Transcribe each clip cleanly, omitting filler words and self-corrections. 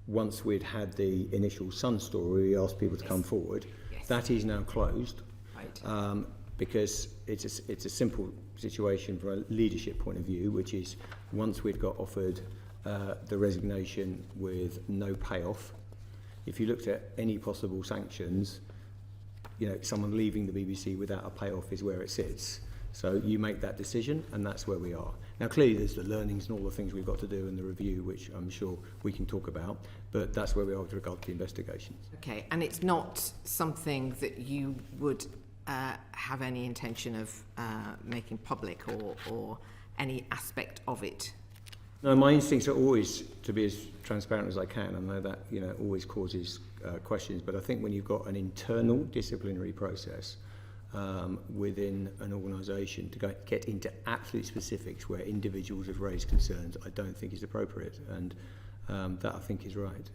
once we'd had the initial Sun story, we asked people to come forward. Yes. That is now closed. Right. Because it's a simple situation from a leadership point of view, which is once we'd got offered the resignation with no payoff, if you looked at any possible sanctions, someone leaving the BBC without a payoff is where it sits. So you make that decision, and that's where we are. Now, clearly, there's the learnings and all the things we've got to do in the review, which I'm sure we can talk about, but that's where we are with regard to the investigations. Okay, and it's not something that you would have any intention of making public or any aspect of it? No, my instincts are always to be as transparent as I can. I know that always causes questions, but I think when you've got an internal disciplinary process within an organisation to get into absolute specifics where individuals have raised concerns, I don't think is appropriate, and that I think is right.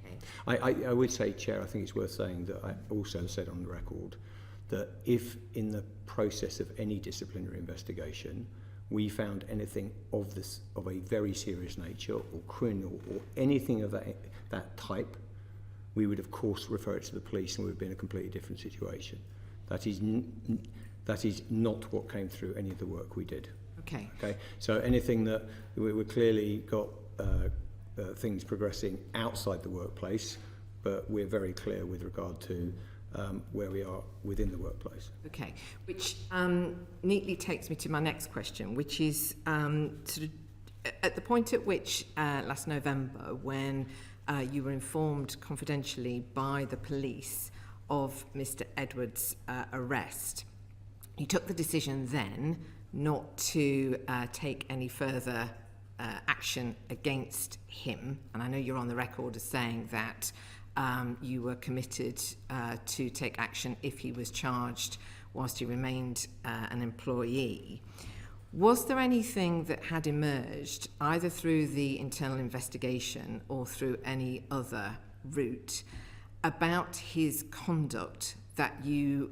Okay. I would say, Chair, I think it's worth saying that I also said on the record that if in the process of any disciplinary investigation we found anything of a very serious nature or criminal or anything of that type, we would of course refer it to the police and we would be in a completely different situation. That is not what came through any of the work we did. Okay. Okay. So anything that we clearly got things progressing outside the workplace, but we're very clear with regard to where we are within the workplace. Okay, which neatly takes me to my next question, which is sort of at the point at which last November, when you were informed confidentially by the police of Mr. Edwards' arrest, you took the decision then not to take any further action against him, and I know you're on the record as saying that you were committed to take action if he was charged whilst he remained an employee. Was there anything that had emerged, either through the internal investigation or through any other route, about his conduct that you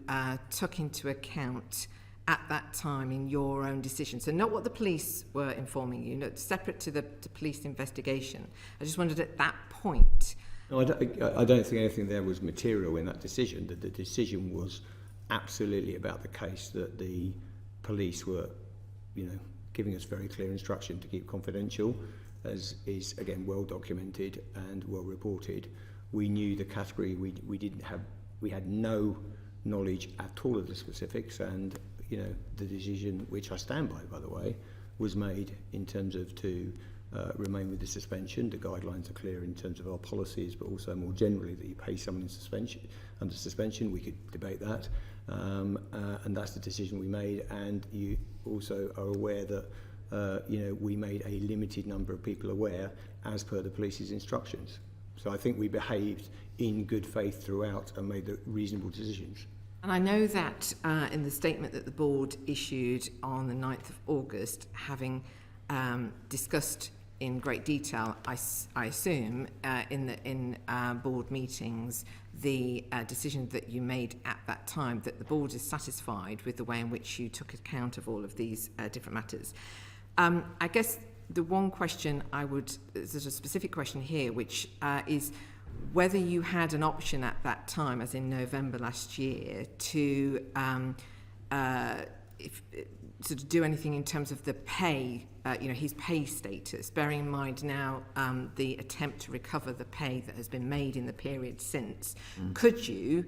took into account at that time in your own decision? So not what the police were informing you, separate to the police investigation. I just wondered at that point. No, I don't think anything there was material in that decision. The decision was absolutely about the case that the police were, giving us very clear instruction to keep confidential, as is again well documented and well reported. We knew the category. We had no knowledge at all of the specifics, and the decision, which I stand by the way, was made in terms of to remain with the suspension. The guidelines are clear in terms of our policies, but also more generally that you pay someone under suspension. We could debate that, and that's the decision we made. And you also are aware that we made a limited number of people aware as per the police's instructions. So I think we behaved in good faith throughout and made the reasonable decisions. And I know that in the statement that the board issued on the 9th of August, having discussed in great detail, I assume, in board meetings, the decision that you made at that time, that the board is satisfied with the way in which you took account of all of these different matters. I guess the one question there's a specific question here, which is whether you had an option at that time, as in November last year, to sort of do anything in terms of the pay, his pay status, bearing in mind now the attempt to recover the pay that has been made in the period since. Could you,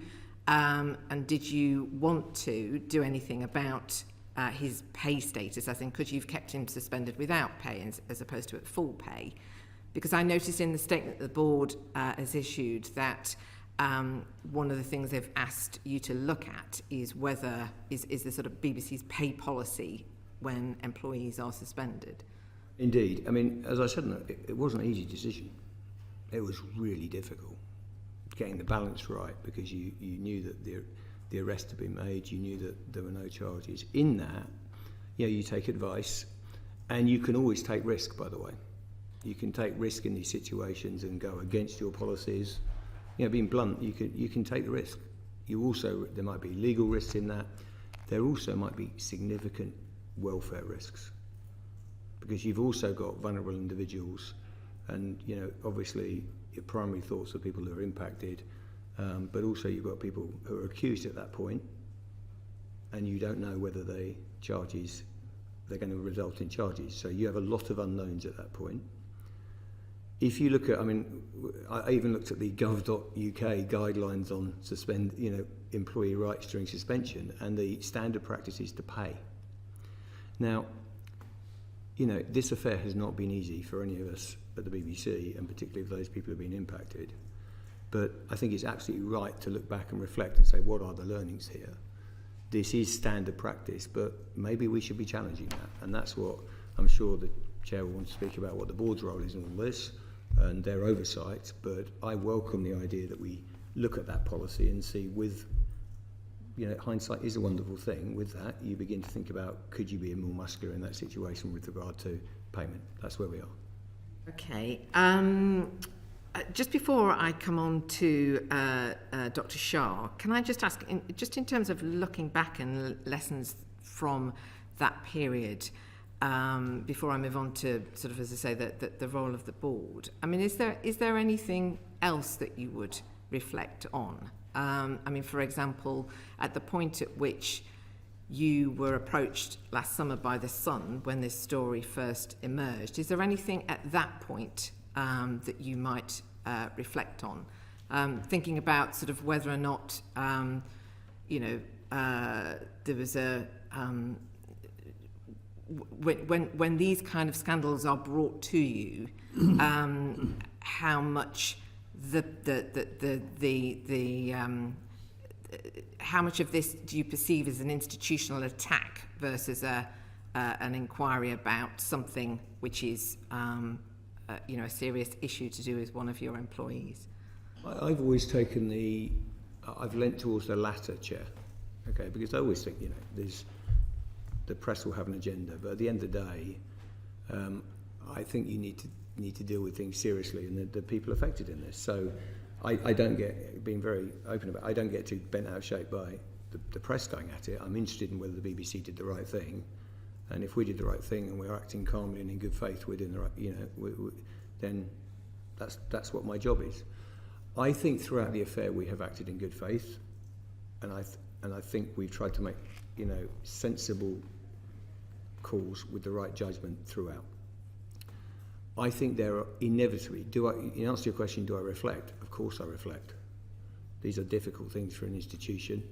and did you want to do anything about his pay status, as in could you have kept him suspended without pay as opposed to at full pay? Because I noticed in the statement the board has issued that one of the things they've asked you to look at is whether is the sort of BBC's pay policy when employees are suspended. Indeed. I mean, as I said, it wasn't an easy decision. It was really difficult getting the balance right, because you knew that the arrest had been made, you knew that there were no charges. In that, you take advice, and you can always take risk, by the way. You can take risk in these situations and go against your policies. Being blunt, you can take the risk. There might be legal risks in that. There also might be significant welfare risks, because you've also got vulnerable individuals And, you know, obviously your primary thoughts are people who are impacted, but also you've got people who are accused at that point, and you don't know whether they're going to result in charges. So you have a lot of unknowns at that point. If you look at, I mean, I even looked at the gov.uk guidelines on employee rights during suspension, and the standard practice is to pay. Now, you know, this affair has not been easy for any of us at the BBC, and particularly for those people who have been impacted. But I think it's absolutely right to look back and reflect and say, what are the learnings here? This is standard practice, but maybe we should be challenging that. And that's what I'm sure the Chair will want to speak about, what the board's role is in all this and their oversight. But I welcome the idea that we look at that policy and see with, you know, hindsight is a wonderful thing. With that, you begin to think about, could you be more muscular in that situation with regard to payment? That's where we are. Okay. Just before I come on to Dr. Shah, can I just ask, just in terms of looking back and lessons from that period, before I move on to sort of, as I say, the role of the board. I mean, is there anything else that you would reflect on? I mean, for example, at the point at which you were approached last summer by The Sun when this story first emerged, is there anything at that point that you might reflect on? Thinking about sort of whether or not, there was a... when these kind of scandals are brought to you, how much how much of this do you perceive as an institutional attack versus an inquiry about something which is a serious issue to do with one of your employees? I've always taken I've leant towards the latter, Chair, okay, because I always think, you know, the press will have an agenda, but at the end of the day, I think you need to deal with things seriously, and the people affected in this. So I don't get, being very open about it, I don't get too bent out of shape by the press going at it. I'm interested in whether the BBC did the right thing, and if we did the right thing and we're acting calmly and in good faith within the right, you know, then that's what my job is. I think throughout the affair we have acted in good faith, and I think we've tried to make, you know, sensible calls with the right judgment throughout. I think there are inevitably, in answer to your question, do I reflect? Of course I reflect. These are difficult things for an institution,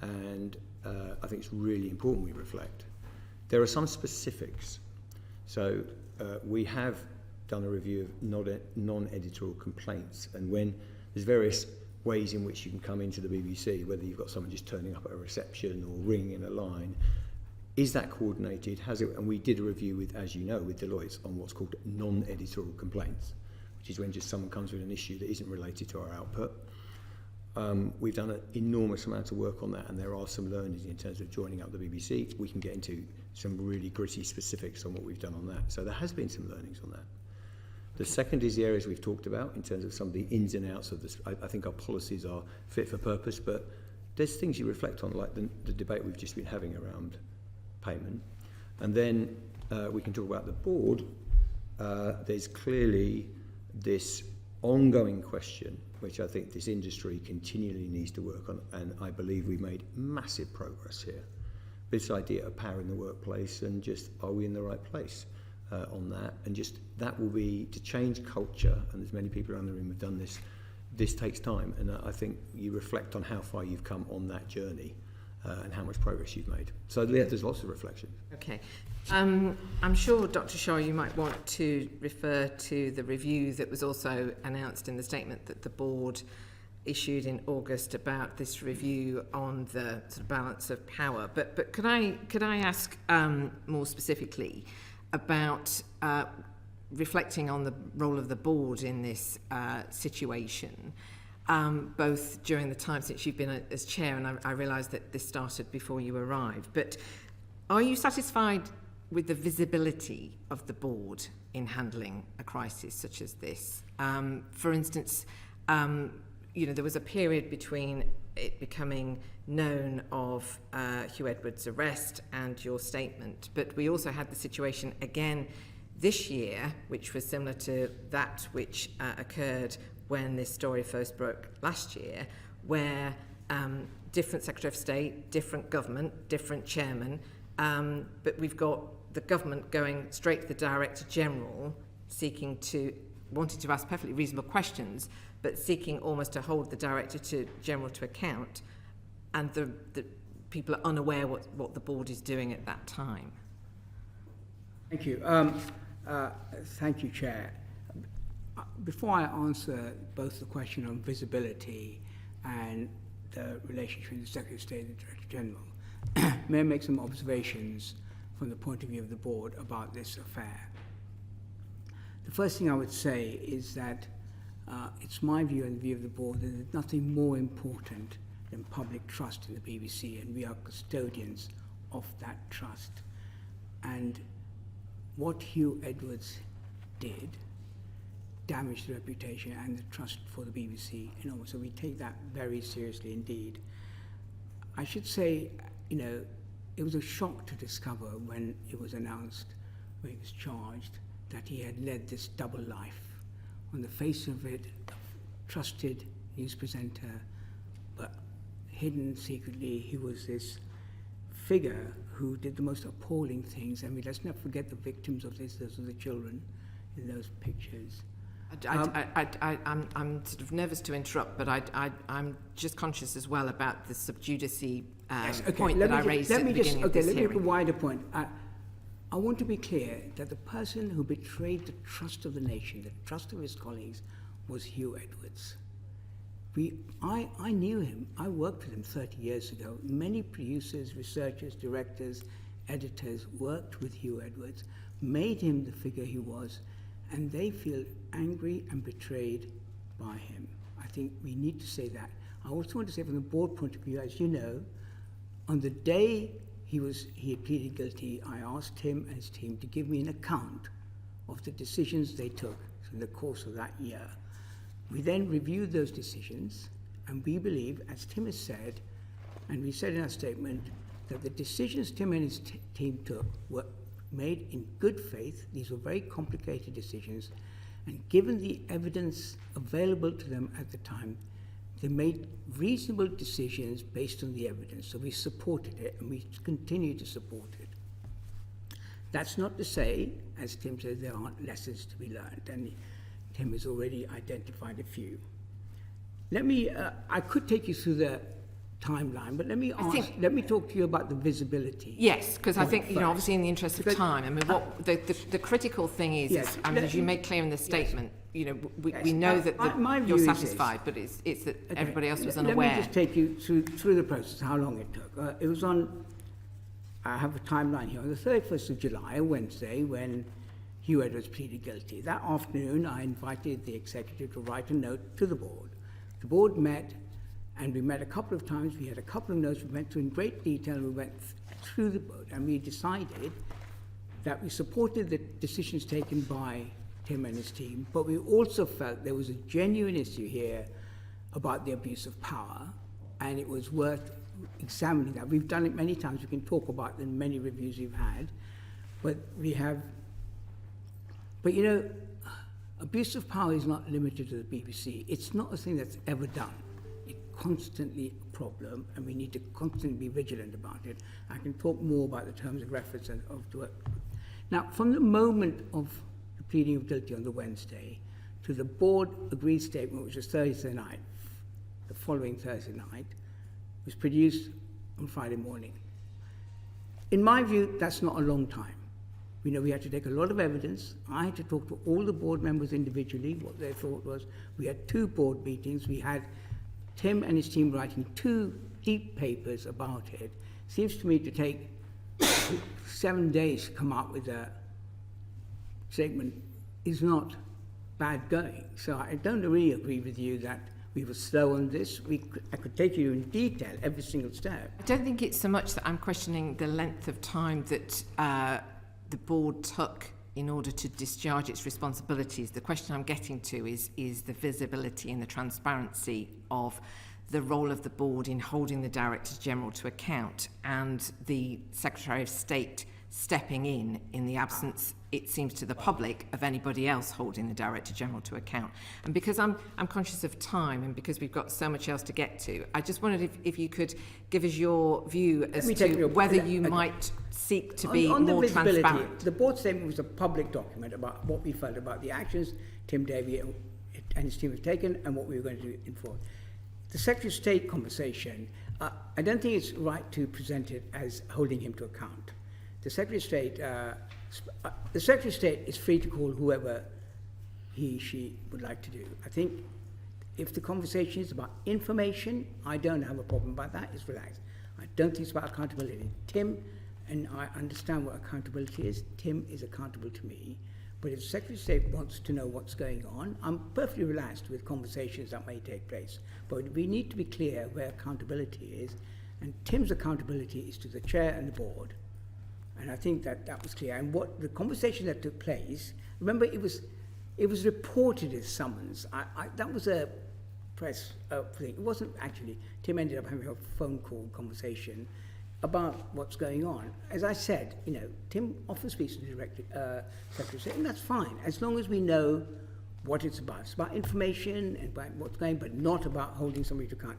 and I think it's really important we reflect. There are some specifics. So we have done a review of non-editorial complaints, and when there's various ways in which you can come into the BBC, whether you've got someone just turning up at a reception or ringing in a line, is that coordinated? Has it? And we did a review with, as you know, with Deloitte on what's called non-editorial complaints, which is when just someone comes with an issue that isn't related to our output. We've done an enormous amount of work on that, and there are some learnings in terms of joining up the BBC. We can get into some really gritty specifics on what we've done on that. So there has been some learnings on that. The second is the areas we've talked about in terms of some of the ins and outs of this. I think our policies are fit for purpose, but there's things you reflect on, like the debate we've just been having around payment. And then we can talk about the board. There's clearly this ongoing question, which I think this industry continually needs to work on, and I believe we've made massive progress here. This idea of power in the workplace, and just, are we in the right place on that? And just, that will be, to change culture, and there's many people around the room who've done this takes time, and I think you reflect on how far you've come on that journey. And how much progress you've made. So yeah, there's lots of reflection. Okay. I'm sure, Dr. Shaw, you might want to refer to the review that was also announced in the statement that the board issued in August about this review on the sort of balance of power. But could I ask more specifically about reflecting on the role of the board in this situation? Both during the time since you've been as chair, and I realise that this started before you arrived, but are you satisfied with the visibility of the board in handling a crisis such as this? For instance, there was a period between it becoming known of Huw Edwards' arrest and your statement, but we also had the situation again this year, which was similar to that which occurred when this story first broke last year, where different Secretary of State, different government, different chairman, but we've got the government going straight to the Director General, wanting to ask perfectly reasonable questions, but seeking almost to hold the Director General to account, and the people are unaware what the board is doing at that time. Thank you. Thank you, Chair. Before I answer both the question on visibility and the relationship between the Secretary of State and the Director General, may I make some observations from the point of view of the board about this affair. The first thing I would say is that it's my view and the view of the board that there's nothing more important than public trust in the BBC, and we are custodians of that trust. And what Huw Edwards did damaged the reputation and the trust for the BBC, so we take that very seriously indeed. I should say, it was a shock to discover when it was announced, when he was charged, that he had led this double life. On the face of it, a trusted news presenter, but hidden secretly, he was this figure who did the most appalling things. I mean, let's not forget the victims of this. Those are the children in those pictures. I'm sort of nervous to interrupt, but I'm just conscious as well about the sub judice point that I raised at the beginning of this hearing. Let me make a wider point. I want to be clear that the person who betrayed the trust of the nation, the trust of his colleagues, was Huw Edwards. I knew him. I worked with him 30 years ago. Many producers, researchers, directors, editors worked with Huw Edwards, made him the figure he was, and they feel angry and betrayed by him. I think we need to say that. I also want to say from the board point of view, as you know, on the day he had pleaded guilty, I asked him and his team to give me an account of the decisions they took in the course of that year. We then reviewed those decisions, and we believe, as Tim has said, and we said in our statement, that the decisions Tim and his team took were made in good faith. These were very complicated decisions, and given the evidence available to them at the time, they made reasonable decisions based on the evidence. So we supported it, and we continue to support it. That's not to say, as Tim said, there aren't lessons to be learned, and Tim has already identified a few. Let me, I could take you through the timeline, but let me talk to you about the visibility. Yes, because I think, obviously in the interest of time, I mean, what the critical thing is, as you make clear in the statement, we know that you're satisfied, but it's that everybody else was unaware. Let me just take you through the process, how long it took. It was I have a timeline here, on the 31st of July, a Wednesday, when Huw Edwards pleaded guilty. That afternoon, I invited the executive to write a note to the board. The board met, and we met a couple of times. We had a couple of notes. We went through in great detail. We went through the board, and we decided that we supported the decisions taken by Tim and his team, but we also felt there was a genuine issue here about the abuse of power, and it was worth examining that. We've done it many times. We can talk about the many reviews we've had, but abuse of power is not limited to the BBC. It's not a thing that's ever done. It's constantly a problem, and we need to constantly be vigilant about it. I can talk more about the terms of reference and to it. Now, from the moment of the pleading of guilty on the Wednesday to the board agreed statement, which was Thursday night, the following Thursday night, was produced on Friday morning. In my view, that's not a long time. We had to take a lot of evidence. I had to talk to all the board members individually, what their thought was. We had 2 board meetings. We had Tim and his team writing 2 deep papers about it. Seems to me to take 7 days to come up with a statement is not bad going. So I don't really agree with you that we were slow on this. I could take you in detail every single step. I don't think it's so much that I'm questioning the length of time that the board took in order to discharge its responsibilities. The question I'm getting to is the visibility and the transparency of the role of the board in holding the Director General to account and the Secretary of State stepping in the absence, it seems to the public, of anybody else holding the Director General to account. And because I'm conscious of time and because we've got so much else to get to, I just wondered if you could give us your view as to whether you might seek to be on more the visibility, transparent. The board statement was a public document about what we felt about the actions Tim Davey and his team have taken and what we were going to do in forward. The Secretary of State conversation, I don't think it's right to present it as holding him to account. The Secretary of State is free to call whoever she would like to do. I think if the conversation is about information, I don't have a problem about that. It's relaxed. I don't think it's about accountability. Tim, and I understand what accountability is. Tim is accountable to me. But if the Secretary of State wants to know what's going on, I'm perfectly relaxed with conversations that may take place. But we need to be clear where accountability is. And Tim's accountability is to the chair and the board. And I think that was clear. And what the conversation that took place, remember, it was reported as summons. That was a press thing. It wasn't actually. Tim ended up having a phone call conversation about what's going on. As I said, Tim often speaks to the Secretary of State, and that's fine, as long as we know what it's about. It's about information and about what's going, but not about holding somebody to account.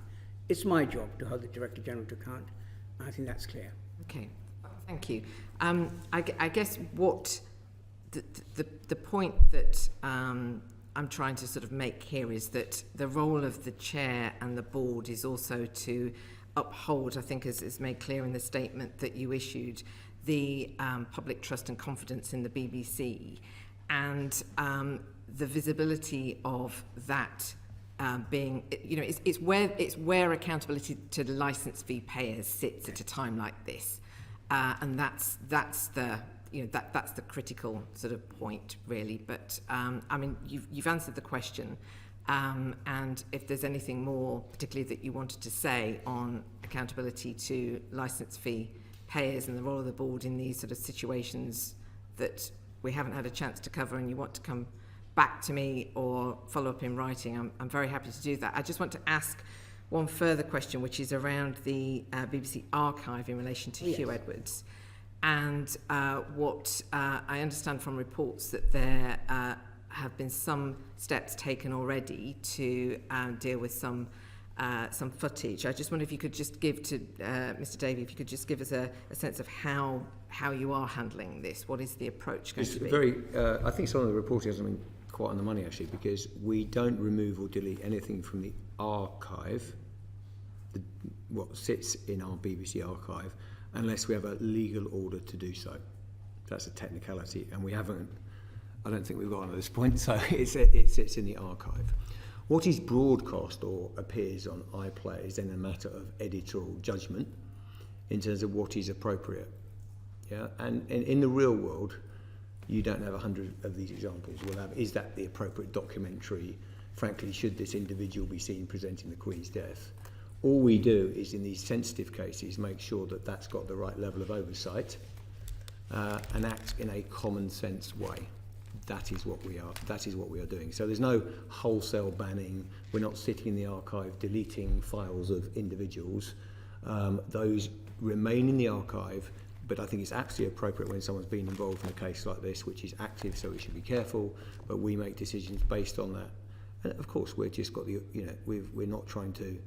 It's my job to hold the Director General to account. I think that's clear. Okay, thank you. I guess what the point that I'm trying to sort of make here is that the role of the chair and the board is also to uphold, I think as is made clear in the statement that you issued, the public trust and confidence in the BBC, and the visibility of that being, it's where accountability to the licence fee payers sits at a time like this, and that's the that's the critical sort of point, really. But I mean, you've answered the question. And if there's anything more particularly that you wanted to say on accountability to licence fee payers and the role of the board in these sort of situations that we haven't had a chance to cover, and you want to come back to me or follow up in writing, I'm very happy to do that. I just want to ask one further question, which is around the BBC archive in relation to Huw Edwards. And what I understand from reports that there have been some steps taken already to deal with some footage. I just wonder if you could just give to Mr. Davey, if you could just give us a sense of how you are handling this. What is the approach going to be? I think some of the reporting hasn't been quite on the money, actually, because we don't remove or delete anything from the archive, what sits in our BBC archive, unless we have a legal order to do so. That's a technicality, and we haven't. I don't think we've got on at this point, so it sits in the archive. What is broadcast or appears on iPlayer is then a matter of editorial judgment in terms of what is appropriate. Yeah, and in the real world, you don't have 100 of these examples. We'll have, is that the appropriate documentary? Frankly, should this individual be seen presenting the Queen's death? All we do is, in these sensitive cases, make sure that that's got the right level of oversight and act in a common sense way. That is what we are doing. So there's no wholesale banning. We're not sitting in the archive deleting files of individuals. Those remain in the archive, but I think it's absolutely appropriate when someone's been involved in a case like this, which is active, so we should be careful, but we make decisions based on that. And of course, we've just got we're not trying to,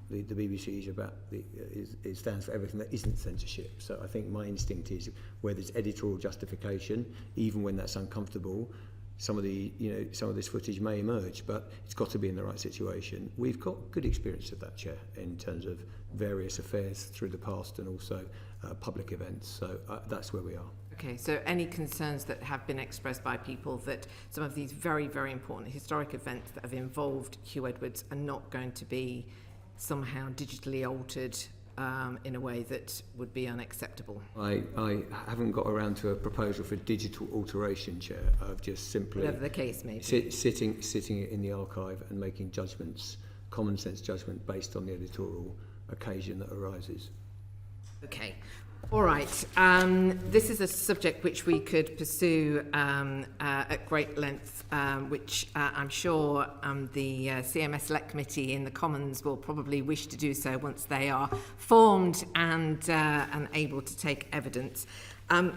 the BBC is about, it stands for everything that isn't censorship. So I think my instinct is where there's editorial justification, even when that's uncomfortable, some of this footage may emerge, but it's got to be in the right situation. We've got good experience of that, Chair, in terms of various affairs through the past and also public events. So that's where we are. Okay, so any concerns that have been expressed by people that some of these very, very important historic events that have involved Huw Edwards are not going to be somehow digitally altered in a way that would be unacceptable? I haven't got around to a proposal for digital alteration, Chair. I've just simply... Whatever the case may be. Sitting in the archive and making judgments, common sense judgment based on the editorial occasion that arises. Okay. All right. This is a subject which we could pursue at great length, which I'm sure the CMS Select Committee in the Commons will probably wish to do so once they are formed and able to take evidence.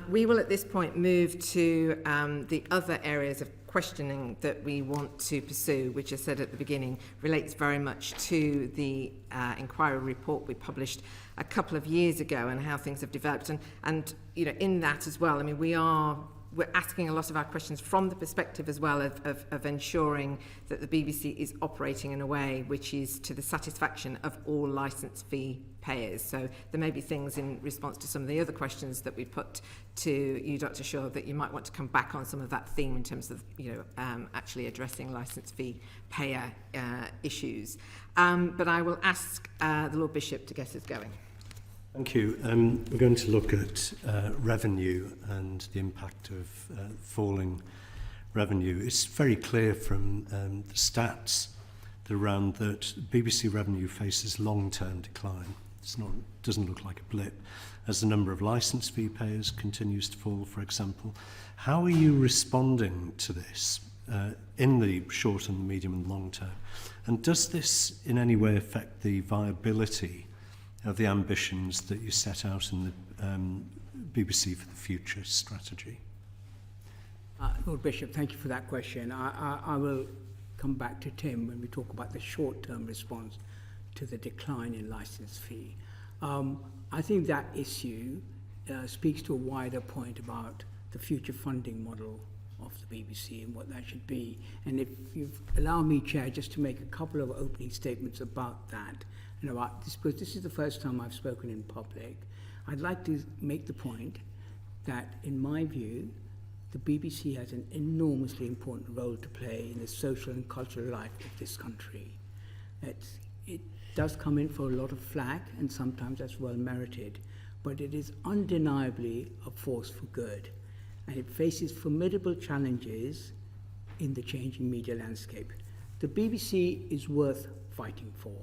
We will at this point move to the other areas of questioning that we want to pursue, which I said at the beginning relates very much to the inquiry report we published a couple of years ago and how things have developed. And you know, in that as well, I mean, we're asking a lot of our questions from the perspective as well of ensuring that the BBC is operating in a way which is to the satisfaction of all licence fee payers. So there may be things in response to some of the other questions that we put to you, Dr. Shaw, that you might want to come back on some of that theme in terms of, you know, actually addressing licence fee payer issues. But I will ask the Lord Bishop to get us going. Thank you. We're going to look at revenue and the impact of falling revenue. It's very clear from the stats around that BBC revenue faces long-term decline. Doesn't look like a blip as the number of licence fee payers continues to fall, for example. How are you responding to this in the short and medium and long term? And does this in any way affect the viability of the ambitions that you set out in the BBC for the Future strategy? Lord Bishop, thank you for that question. I will come back to Tim when we talk about the short-term response to the decline in licence fee. I think that issue speaks to a wider point about the future funding model of the BBC and what that should be. And if you allow me, Chair, just to make a couple of opening statements about that, and about this, because this is the first time I've spoken in public, I'd like to make the point that, in my view, the BBC has an enormously important role to play in the social and cultural life of this country. It does come in for a lot of flack, and sometimes that's well merited, but it is undeniably a force for good, and it faces formidable challenges in the changing media landscape. The BBC is worth fighting for,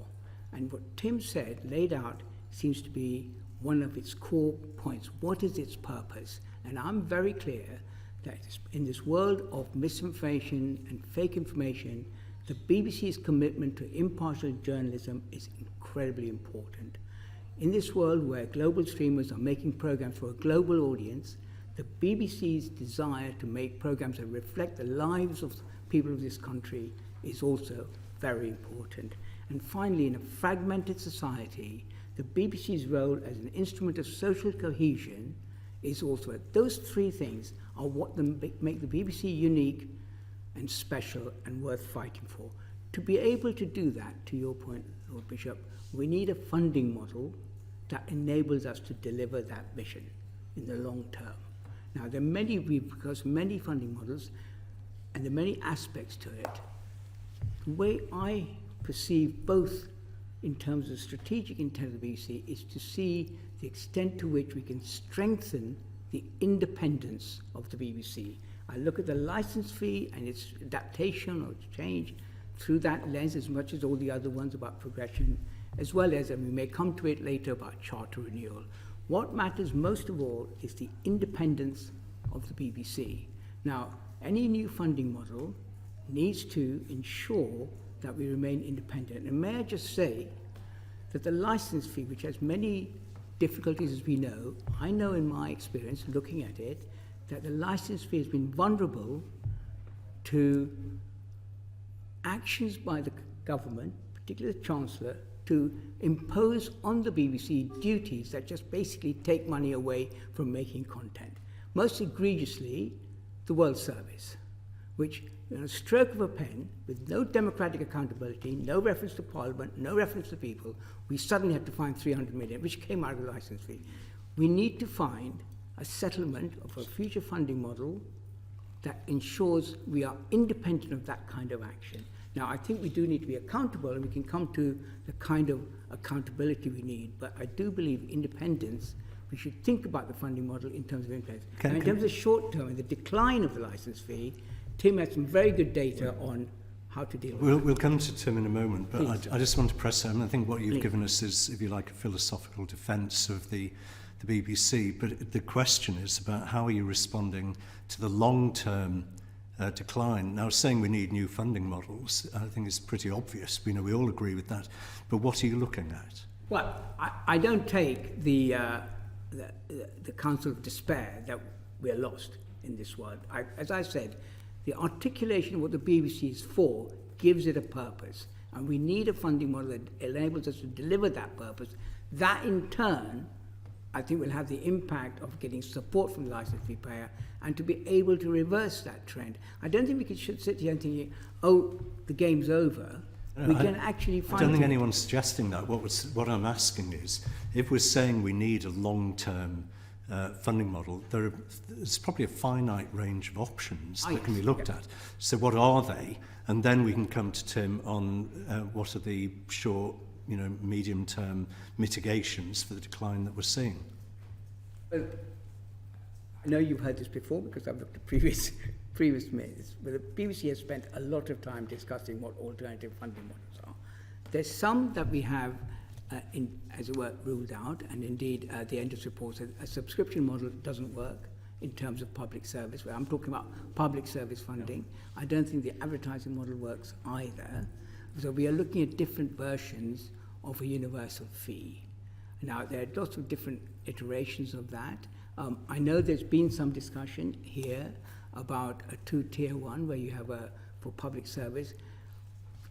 and what Tim said, laid out, seems to be one of its core points. What is its purpose? And I'm very clear that in this world of misinformation and fake information, the BBC's commitment to impartial journalism is incredibly important. In this world where global streamers are making programs for a global audience, the BBC's desire to make programs that reflect the lives of people of this country is also very important. And finally, in a fragmented society, the BBC's role as an instrument of social cohesion is also, those three things are what make the BBC unique and special and worth fighting for. To be able to do that, to your point, Lord Bishop, we need a funding model that enables us to deliver that vision in the long term. Now, there are many funding models, and there are many aspects to it. The way I perceive both in terms of strategic intent of the BBC is to see the extent to which we can strengthen the independence of the BBC. I look at the licence fee and its adaptation or its change through that lens as much as all the other ones about progression, as well as, and we may come to it later, about charter renewal. What matters most of all is the independence of the BBC. Now, any new funding model needs to ensure that we remain independent. And may I just say that the licence fee, which has many difficulties as we know, I know in my experience looking at it, that the licence fee has been vulnerable to actions by the government, particularly the Chancellor, to impose on the BBC duties that just basically take money away from making content. Most egregiously, the World Service, which, in a stroke of a pen, with no democratic accountability, no reference to Parliament, no reference to people, we suddenly had to find 300 million, which came out of the licence fee. We need to find a settlement of a future funding model that ensures we are independent of that kind of action. Now, I think we do need to be accountable, and we can come to the kind of accountability we need, but I do believe independence, we should think about the funding model in terms of independence. And in terms of short term and the decline of the licence fee, Tim had some very good data on how to deal with it. We'll come to Tim in a moment, but I just want to press home. I think what you've given us is, if you like, a philosophical defence of the the BBC, but the question is about how are you responding to the long-term decline. Now, saying we need new funding models, I think is pretty obvious. We all agree with that. But what are you looking at? Well, I don't take the counsel of despair that we're lost in this world. As I said, the articulation of what the BBC is for gives it a purpose. And we need a funding model that enables us to deliver that purpose. That, in turn, I think will have the impact of getting support from the licence fee payer and to be able to reverse that trend. I don't think we should sit here and think, oh, the game's over. We can actually find... I don't think anyone's suggesting that. What I'm asking is, if we're saying we need a long-term funding model, there's probably a finite range of options that can be looked at. So what are they? And then we can come to Tim on what are the short, medium-term mitigations for the decline that we're seeing. Well, I know you've heard this before because I've looked at previous minutes, but the BBC has spent a lot of time discussing what alternative funding models are. There's some that we have, as it were, ruled out, and indeed the end of report said a subscription model doesn't work in terms of public service. I'm talking about public service funding. I don't think the advertising model works either. So we are looking at different versions of a universal fee. Now, there are lots of different iterations of that. I know there's been some discussion here about a two-tier one where you have for public service.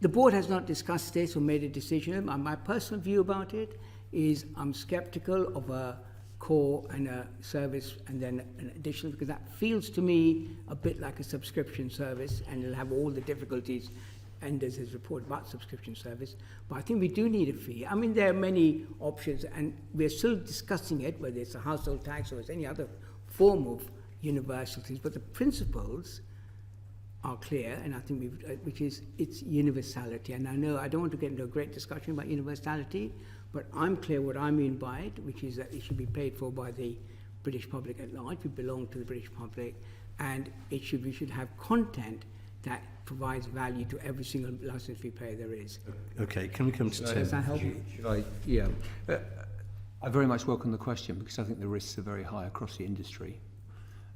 The board has not discussed this or made a decision. My personal view about it is I'm skeptical of a core and a service and then an additional, because that feels to me a bit like a subscription service and it'll have all the difficulties Enders has reported about subscription service. But I think we do need a fee. I mean, there are many options and we're still discussing it, whether it's a household tax or it's any other form of universal things. But the principles are clear, and I think which is its universality. And I know I don't want to get into a great discussion about universality, but I'm clear what I mean by it, which is that it should be paid for by the British public at large. We belong to the British public, and we should have content that provides value to every single licence fee payer there is. Okay, can we come to Tim? Does that help? Should I? Yeah. I very much welcome the question because I think the risks are very high across the industry.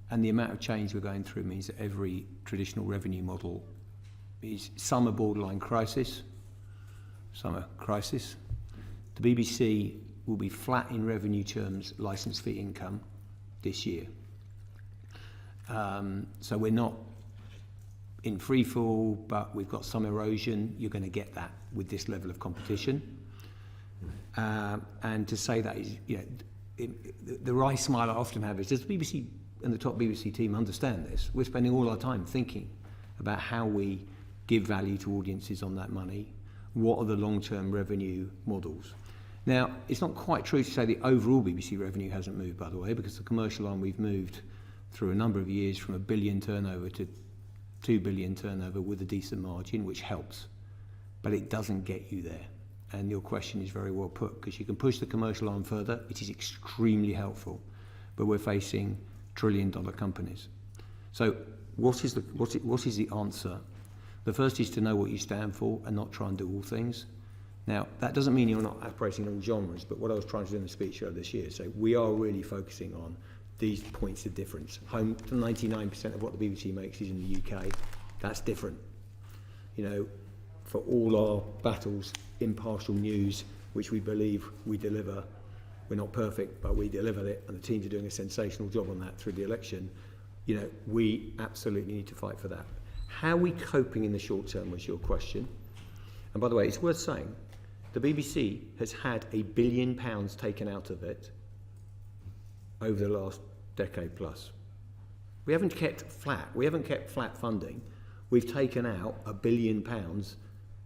And the amount of change we're going through means that every traditional revenue model is, some are borderline crisis, some are crisis. The BBC will be flat in revenue terms, licence fee income this year. So we're not in free fall, but we've got some erosion. You're going to get that with this level of competition. And to say that is, the wry smile I often have is, does the BBC and the top BBC team understand this? We're spending all our time thinking about how we give value to audiences on that money. What are the long-term revenue models? Now, it's not quite true to say the overall BBC revenue hasn't moved, by the way, because the commercial arm we've moved through a number of years from £1 billion turnover to £2 billion turnover with a decent margin, which helps. But it doesn't get you there. And your question is very well put, because you can push the commercial arm further. It is extremely helpful. But we're facing trillion-dollar companies. So what is the answer? The first is to know what you stand for and not try and do all things. Now, that doesn't mean you're not operating in all genres, but what I was trying to do in the speech earlier this year, so we are really focusing on these points of difference. Home to 99% of what the BBC makes is in the UK. That's different. For all our battles, impartial news, which we believe we deliver. We're not perfect, but we delivered it, and the teams are doing a sensational job on that through the election. We absolutely need to fight for that. How are we coping in the short term was your question. And by the way, it's worth saying, the BBC has had £1 billion taken out of it over the last decade plus. We haven't kept flat. We haven't kept flat funding. We've taken out £1 billion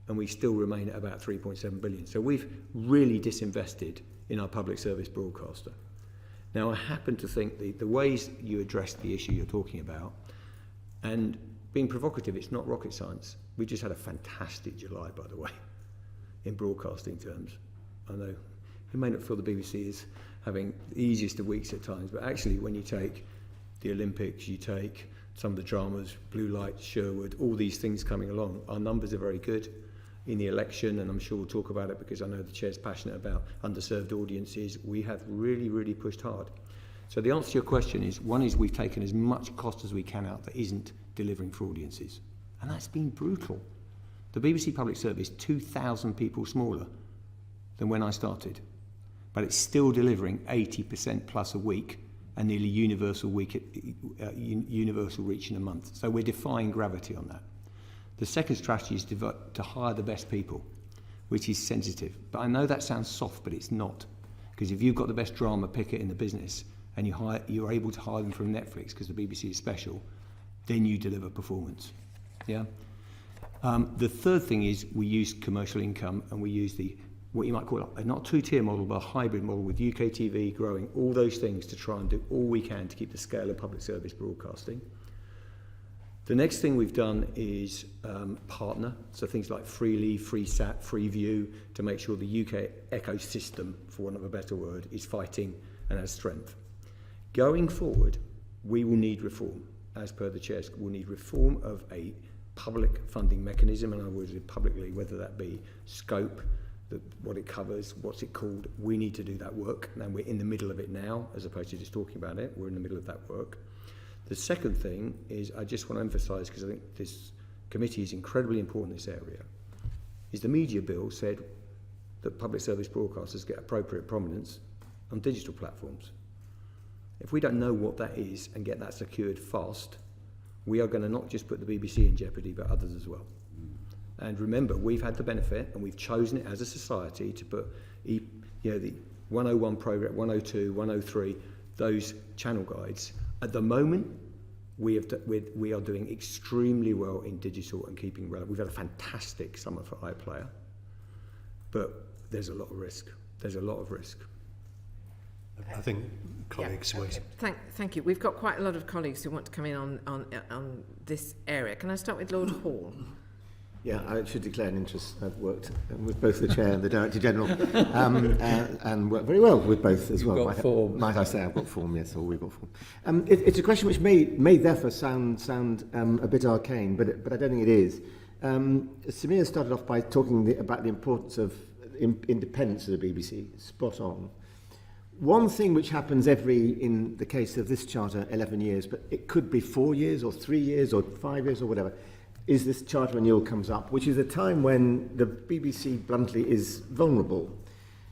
and we still remain at about 3.7 billion. So we've really disinvested in our public service broadcaster. Now, I happen to think the ways you addressed the issue you're talking about, and being provocative, it's not rocket science. We just had a fantastic July, by the way, in broadcasting terms. I know you may not feel the BBC is having the easiest of weeks at times, but actually when you take the Olympics, you take some of the dramas, Blue Light, Sherwood, all these things coming along, our numbers are very good. in the election, and I'm sure we'll talk about it because I know the chair's passionate about underserved audiences. We have really, really pushed hard. So the answer to your question is, one is we've taken as much cost as we can out that isn't delivering for audiences. And that's been brutal. The BBC Public Service, 2,000 people smaller than when I started. But it's still delivering 80% plus a week and nearly universal reach in a month. So we're defying gravity on that. The second strategy is to hire the best people, which is sensitive. But I know that sounds soft, but it's not. Because if you've got the best drama picker in the business and you're able to hire them from Netflix because the BBC is special, then you deliver performance. Yeah. The third thing is we use commercial income, and we use what you might call a not two-tier model, but a hybrid model with UK TV growing, all those things to try and do all we can to keep the scale of public service broadcasting. The next thing we've done is partner, so things like Freely, FreeSat, Freeview, to make sure the UK ecosystem, for want of a better word, is fighting and has strength. Going forward, we will need reform. As per the chair, we'll need reform of a public funding mechanism, and I would say publicly, whether that be scope, what it covers, what's it called. We need to do that work, and we're in the middle of it now, as opposed to just talking about it. We're in the middle of that work. The second thing is, I just want to emphasise, because I think this committee is incredibly important in this area, is the media bill said that public service broadcasters get appropriate prominence on digital platforms. If we don't know what that is and get that secured fast, we are going to not just put the BBC in jeopardy, but others as well. And remember, we've had the benefit, and we've chosen it as a society to put the 101 programme, 102, 103, those channel guides. At the moment, we are doing extremely well in digital and keeping relevant. We've had a fantastic summer for iPlayer, but there's a lot of risk. There's a lot of risk. I think colleagues wait. Thank you. We've got quite a lot of colleagues who want to come in on this area. Can I start with Lord Hall? Yeah, I should declare an interest. I've worked with both the Chair and the Director General, and worked very well with both as well. Might I say I've got form, yes, or we've got form. It's a question which may therefore sound a bit arcane, but I don't think it is. Samir started off by talking about the importance of independence of the BBC. Spot on. One thing which happens in the case of this charter, 11 years, but it could be 4 years or 3 years or 5 years or whatever, is this charter renewal comes up, which is a time when the BBC, bluntly, is vulnerable.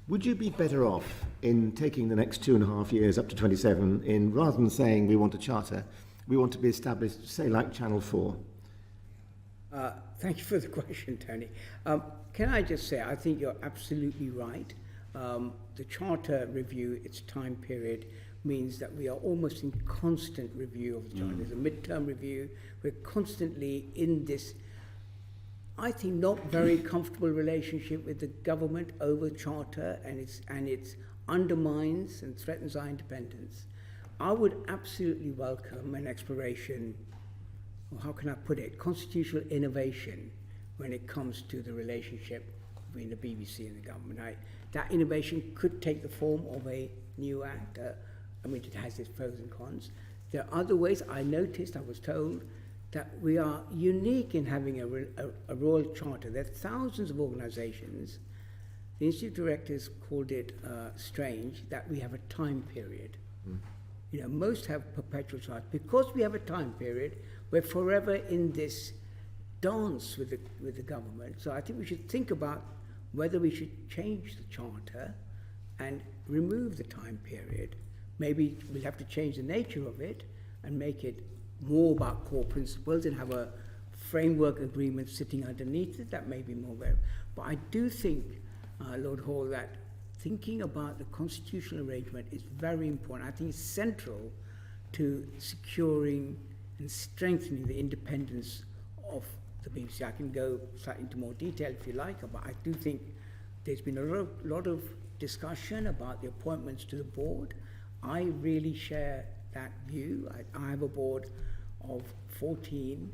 Would you be better off in taking the next 2.5 years up to 27 in, rather than saying we want a charter, we want to be established, say, like Channel 4? Thank you for the question, Tony. Can I just say, I think you're absolutely right. The charter review, its time period, means that we are almost in constant review of the charter. There's a midterm review. We're constantly in this, I think, not very comfortable relationship with the government over charter, and it undermines and threatens our independence. I would absolutely welcome an exploration, or how can I put it, constitutional innovation when it comes to the relationship between the BBC and the government. That innovation could take the form of a new act. It has its pros and cons. There are other ways. I was told, that we are unique in having a royal charter. There are thousands of organisations. The Institute directors called it strange that we have a time period. Most have perpetual charters. Because we have a time period, we're forever in this dance with the government. So I think we should think about whether we should change the charter and remove the time period. Maybe we'll have to change the nature of it and make it more about core principles and have a framework agreement sitting underneath it. That may be more very. But I do think, Lord Hall, that thinking about the constitutional arrangement is very important. I think it's central to securing and strengthening the independence of the BBC. I can go slightly into more detail if you like, but I do think there's been a lot of discussion about the appointments to the board. I really share that view. I have a board of 14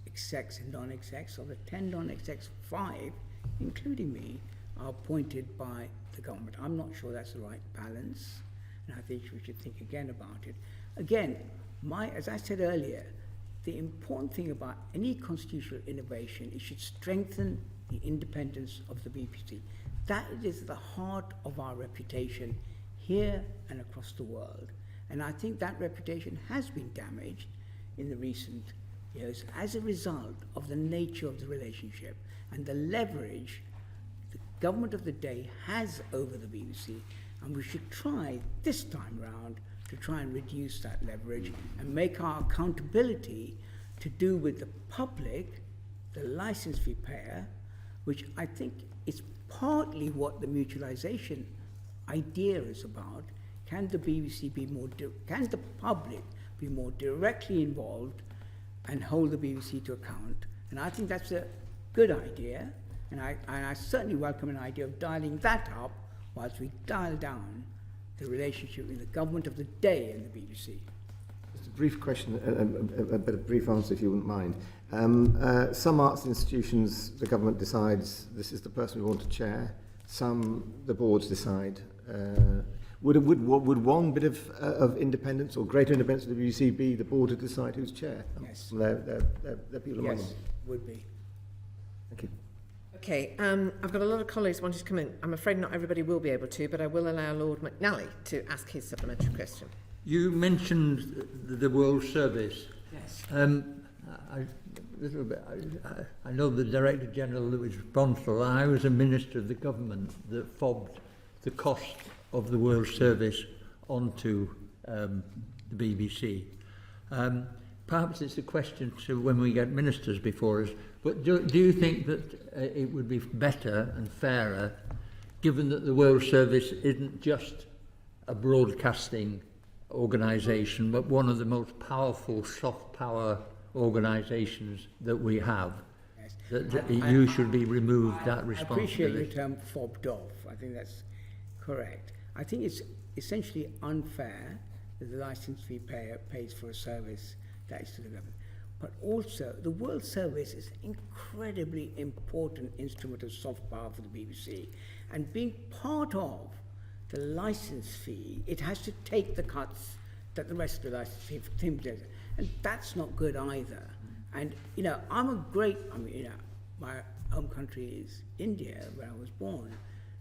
execs and non-execs. Of the 10 non-execs, 5, including me, are appointed by the government. I'm not sure that's the right balance, and I think we should think again about it. Again, as I said earlier, the important thing about any constitutional innovation, it should strengthen the independence of the BBC. That is the heart of our reputation here and across the world. And I think that reputation has been damaged in the recent years as a result of the nature of the relationship and the leverage the government of the day has over the BBC. And we should try this time round to try and reduce that leverage and make our accountability to do with the public, the licence fee payer, which I think is partly what the mutualisation idea is about. Can the BBC be more, can the public be more directly involved and hold the BBC to account? And I think that's a good idea, and I certainly welcome an idea of dialing that up whilst we dial down the relationship with the government of the day and the BBC. Just a brief question, a brief answer if you wouldn't mind. Some arts institutions, the government decides this is the person we want to chair. Some, the boards decide. Would one bit of independence or greater independence of the BBC be the board to decide who's chair? Yes. Their people among Yes, them. would be. Thank you. Okay, I've got a lot of colleagues wanting to come in. I'm afraid not everybody will be able to, but I will allow Lord McNally to ask his supplementary question. You mentioned the World Service. Yes. I know the Director General that was responsible. I was a minister of the government that fobbed the cost of the World Service onto the BBC. Perhaps it's a question to when we get ministers before us, but do you think that it would be better and fairer, given that the World Service isn't just a broadcasting organisation, but one of the most powerful soft power organisations that we have, Yes. that you should be removed that I appreciate responsibility? your term fobbed off. I think that's correct. I think it's essentially unfair that the licence fee payer pays for a service that is to the government. But also, the World Service is an incredibly important instrument of soft power for the BBC. And being part of the licence fee, it has to take the cuts that the rest of the licence fee does. And that's not good either. And, you know, my home country is India, where I was born.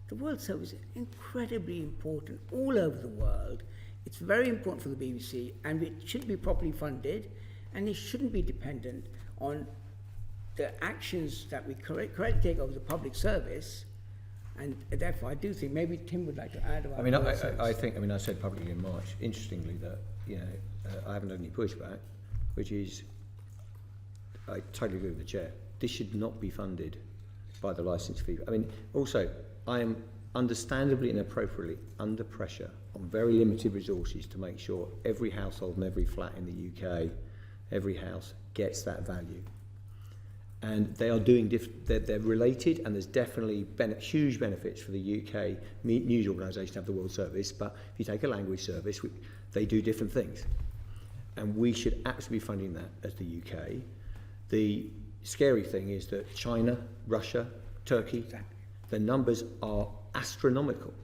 The World Service is incredibly important all over the world. It's very important for the BBC, and it should be properly funded, and it shouldn't be dependent on the actions that we correctly take over the public service. And therefore, I do think maybe Tim would like to add about. I said publicly in March, interestingly, that I haven't had any pushback, which is I totally agree with the chair. This should not be funded by the licence fee. I mean, also, I am understandably and appropriately under pressure on very limited resources to make sure every household and every flat in the UK, every house gets that value. And they are doing they're related, and there's definitely huge benefits for the UK news organisation to have the World Service. But if you take a language service, they do different things, and we should absolutely be funding that as the UK. The scary thing is that China, Russia, Turkey, the numbers are astronomical.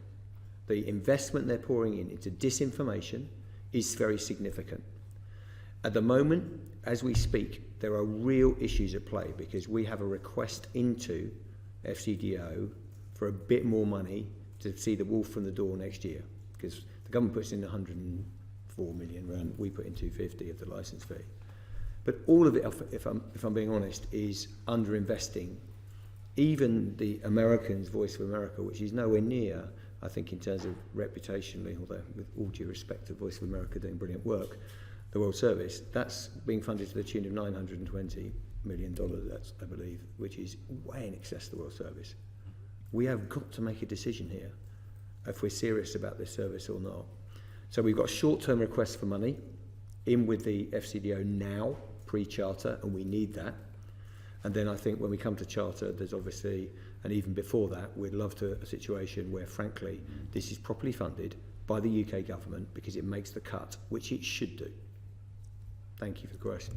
The investment they're pouring into disinformation is very significant. At the moment, as we speak, there are real issues at play because we have a request into FCDO for a bit more money to see the wolf from the door next year, because the government puts in 104 million rand, we put in 250 of the licence fee. But all of it, if I'm being honest, is underinvesting. Even the Americans, Voice of America, which is nowhere near, I think, in terms of reputationally, although with all due respect to Voice of America doing brilliant work, the World Service, that's being funded to the tune of $920 million, that's, I believe, which is way in excess of the World Service. We have got to make a decision here if we're serious about this service or not. So we've got short-term requests for money in with the FCDO now, pre-charter, and we need that. And then I think when we come to charter, there's obviously, and even before that, we'd love to a situation where, frankly, this is properly funded by the UK government because it makes the cut, which it should do. Thank you for the question.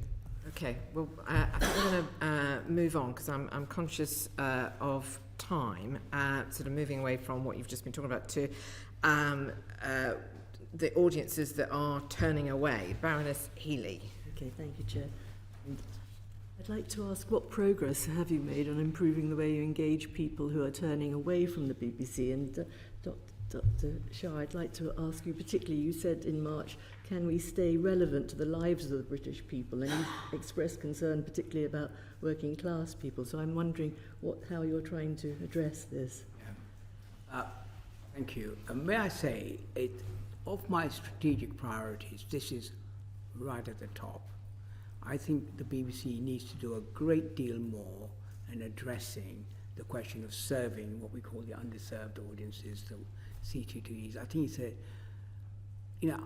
Okay, well, I think we're going to move on because I'm conscious of time, sort of moving away from what you've just been talking about to the audiences that are turning away. Baroness Healy. Okay, thank you, Chair. I'd like to ask, what progress have you made on improving the way you engage people who are turning away from the BBC? And Dr. Shah, I'd like to ask you particularly, you said in March, can we stay relevant to the lives of the British people? And you expressed concern particularly about working class people. So I'm wondering how you're trying to address this. Thank you. May I say, of my strategic priorities, this is right at the top. I think the BBC needs to do a great deal more in addressing the question of serving what we call the underserved audiences, the C2Ds. I think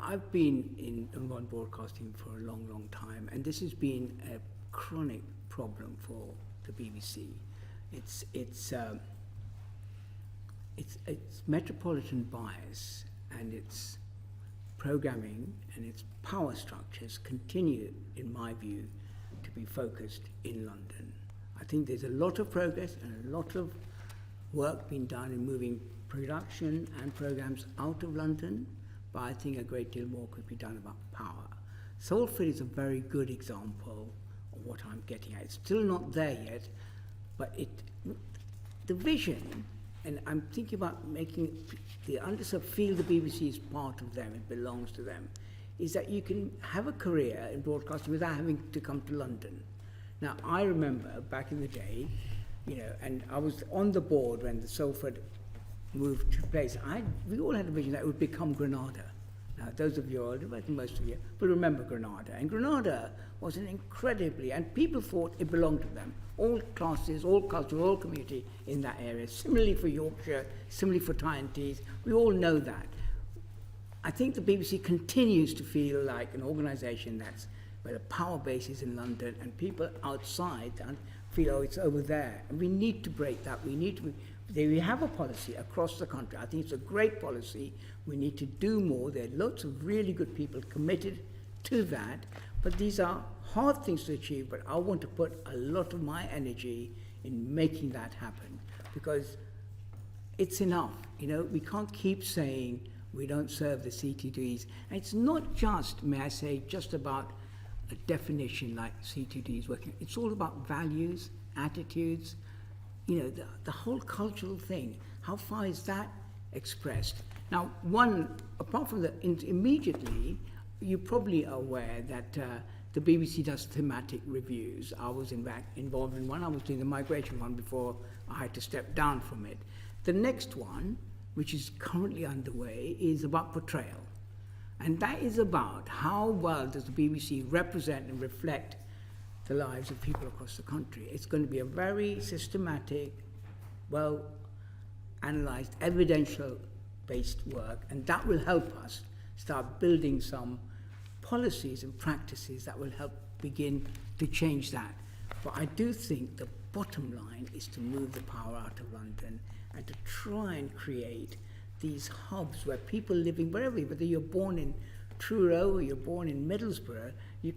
I've been in broadcasting for a long, long time, and this has been a chronic problem for the BBC. It's metropolitan bias and its programming and its power structures continue, in my view, to be focused in London. I think there's a lot of progress and a lot of work being done in moving production and programs out of London, but I think a great deal more could be done about power. Salford is a very good example of what I'm getting at. It's still not there yet, but the vision, and I'm thinking about making the underserved feel the BBC is part of them, it belongs to them, is that you can have a career in broadcasting without having to come to London. Now, I remember back in the day, and I was on the board when the Salford moved to place. We all had a vision that it would become Granada. Now, those of you older, I think most of you, will remember Granada. And Granada was an incredibly, and people thought it belonged to them. All classes, all culture, all community in that area. Similarly for Yorkshire, similarly for Tyne-Tees. We all know that. I think the BBC continues to feel like an organisation where the power base is in London and people outside feel, oh, it's over there. And we need to break that. We have a policy across the country. I think it's a great policy. We need to do more. There are lots of really good people committed to that. But these are hard things to achieve, but I want to put a lot of my energy in making that happen because it's enough. We can't keep saying we don't serve the C2Ds. And it's not just, may I say, just about a definition like C2Ds working. It's all about values, attitudes, the whole cultural thing. How far is that expressed? Now, apart from immediately, you're probably aware that the BBC does thematic reviews. I was in fact involved in one. I was doing the migration one before I had to step down from it. The next one, which is currently underway, is about portrayal. And that is about how well does the BBC represent and reflect the lives of people across the country. It's going to be a very systematic, well-analysed, evidential-based work, and that will help us start building some policies and practices that will help begin to change that. But I do think the bottom line is to move the power out of London and to try and create these hubs where people living wherever, whether you're born in Truro or you're born in Middlesbrough, you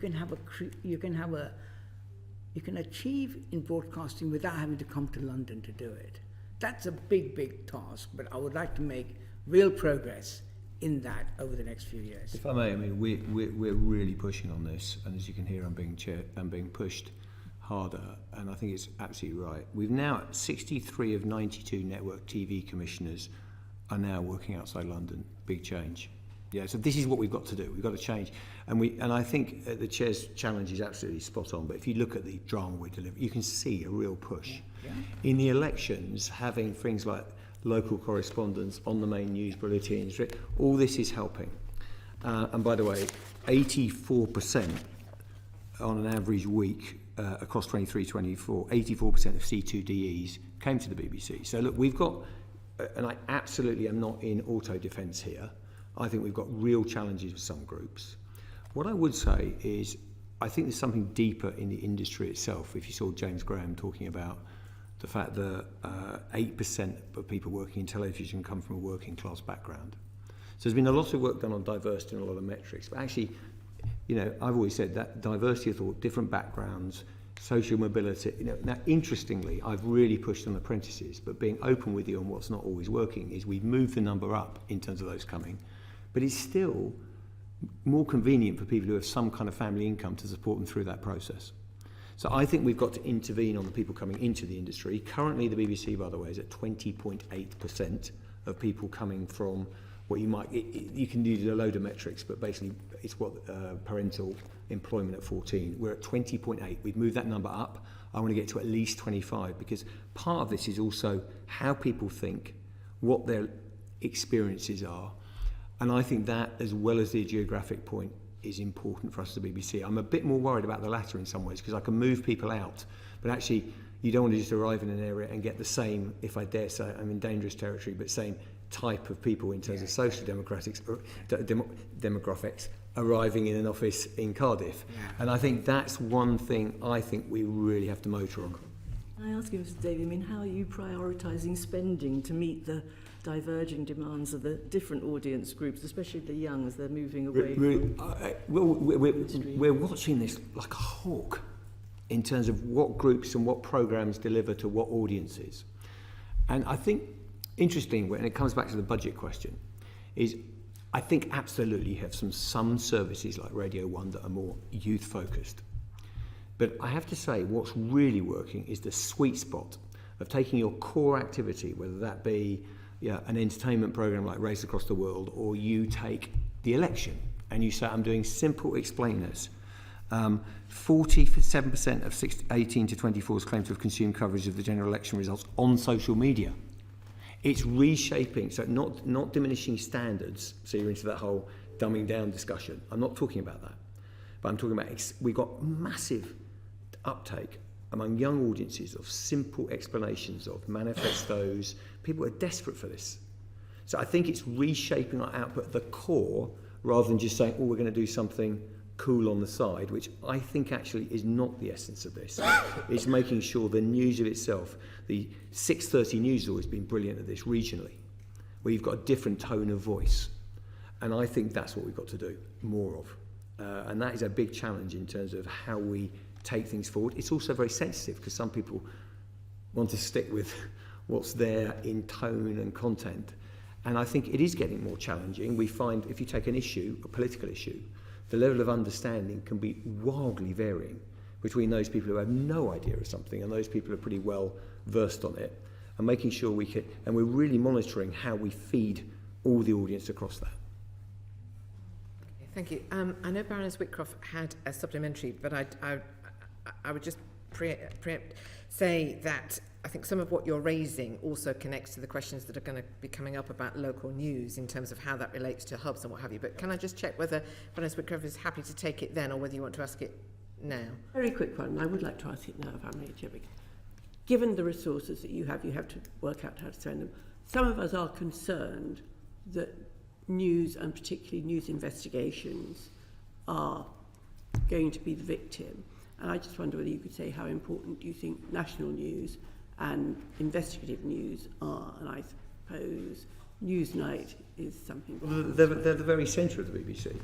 can achieve in broadcasting without having to come to London to do it. That's a big, big task, but I would like to make real progress in that over the next few years. If I may, we're really pushing on this, and as you can hear, I'm being pushed harder, and I think it's absolutely right. We've now 63 of 92 network TV commissioners are now working outside London. Big change. Yeah, so this is what we've got to do. We've got to change, and I think the chair's challenge is absolutely spot on. But if you look at the drama we deliver, you can see a real push. Yeah. In the elections, having things like local correspondence on the main news bulletins, all this is helping. And by the way, 84% on an average week across 23-24, 84% of C2DEs came to the BBC. So look, we've got, and I absolutely am not in auto defence here. I think we've got real challenges with some groups. What I would say is, I think there's something deeper in the industry itself. If you saw James Graham talking about the fact that 8% of people working in television come from a working class background. So there's been a lot of work done on diversity and a lot of metrics. But actually, I've always said that diversity of thought, different backgrounds, social mobility. Now, interestingly, I've really pushed on apprentices, but being open with you on what's not always working is we've moved the number up in terms of those coming. But it's still more convenient for people who have some kind of family income to support them through that process. So I think we've got to intervene on the people coming into the industry. Currently, the BBC, by the way, is at 20.8% of people coming from what you might, you can use a load of metrics, but basically it's what parental employment at 14. We're at 20.8. We've moved that number up. I want to get to at least 25, because part of this is also how people think, what their experiences are. And I think that, as well as the geographic point, is important for us at the BBC. I'm a bit more worried about the latter in some ways, because I can move people out, but actually you don't want to just arrive in an area and get the same, if I dare say, I'm in dangerous territory, but same type of people in terms of social demographics arriving in an office in Cardiff. And I think that's one thing I think we really have to motor on. Can I ask you, Mr. Davey, I mean, how are you prioritising spending to meet the diverging demands of the different audience groups, especially the young, as they're moving away from we're watching this like a hawk in terms of what groups and what programmes deliver to what audiences. And I think, interesting, when it comes back to the budget question, is I think absolutely you have some services like Radio 1 that are more youth-focused. But I have to say, what's really working is the sweet spot of taking your core activity, whether that be an entertainment program like Race Across the World, or you take the election and you say, I'm doing simple explainers. 47% of 18 to 24s claim to have consumed coverage of the general election results on social media. It's reshaping, so not diminishing standards, so you're into that whole dumbing down discussion. I'm not talking about that. But I'm talking about, we've got massive uptake among young audiences of simple explanations of manifestos. People are desperate for this. So I think it's reshaping our output at the core, rather than just saying, oh, we're going to do something cool on the side, which I think actually is not the essence of this. It's making sure the news of itself, the 6:30 news has always been brilliant at this regionally, where you've got a different tone of voice. And I think that's what we've got to do more of. And that is a big challenge in terms of how we take things forward. It's also very sensitive, because some people want to stick with what's there in tone and content. And I think it is getting more challenging. We find if you take an issue, a political issue, the level of understanding can be wildly varying between those people who have no idea of something and those people who are pretty well versed on it, and making sure we can, and we're really monitoring how we feed all the audience across that. Okay, thank you. I know Baroness Whitcroft had a supplementary, but I would just say that I think some of what you're raising also connects to the questions that are going to be coming up about local news in terms of how that relates to hubs and what have you. But can I just check whether Baroness Whitcroft is happy to take it then, or whether you want to ask it now? Very quick one. I would like to ask it now, if I may, Chair. Given the resources that you have to work out how to spend them. Some of us are concerned that news, and particularly news investigations, are going to be the victim. And I just wonder whether you could say how important you think national news and investigative news are. And I suppose Newsnight is something. Well, they're the very centre of the BBC.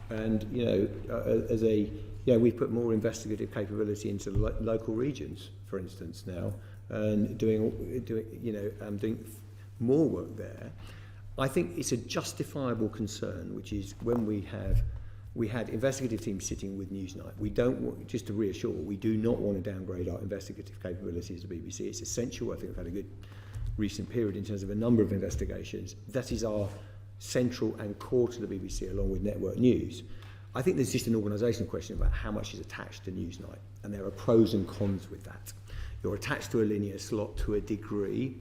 And, we've put more investigative capability into local regions, for instance, now, and doing more work there. I think it's a justifiable concern, which is when we had investigative teams sitting with Newsnight. We don't want, just to reassure, we do not want to downgrade our investigative capability as a BBC. It's essential. I think we've had a good recent period in terms of a number of investigations. That is our central and core to the BBC, along with network news. I think there's just an organisational question about how much is attached to Newsnight, and there are pros and cons with that. You're attached to a linear slot to a degree.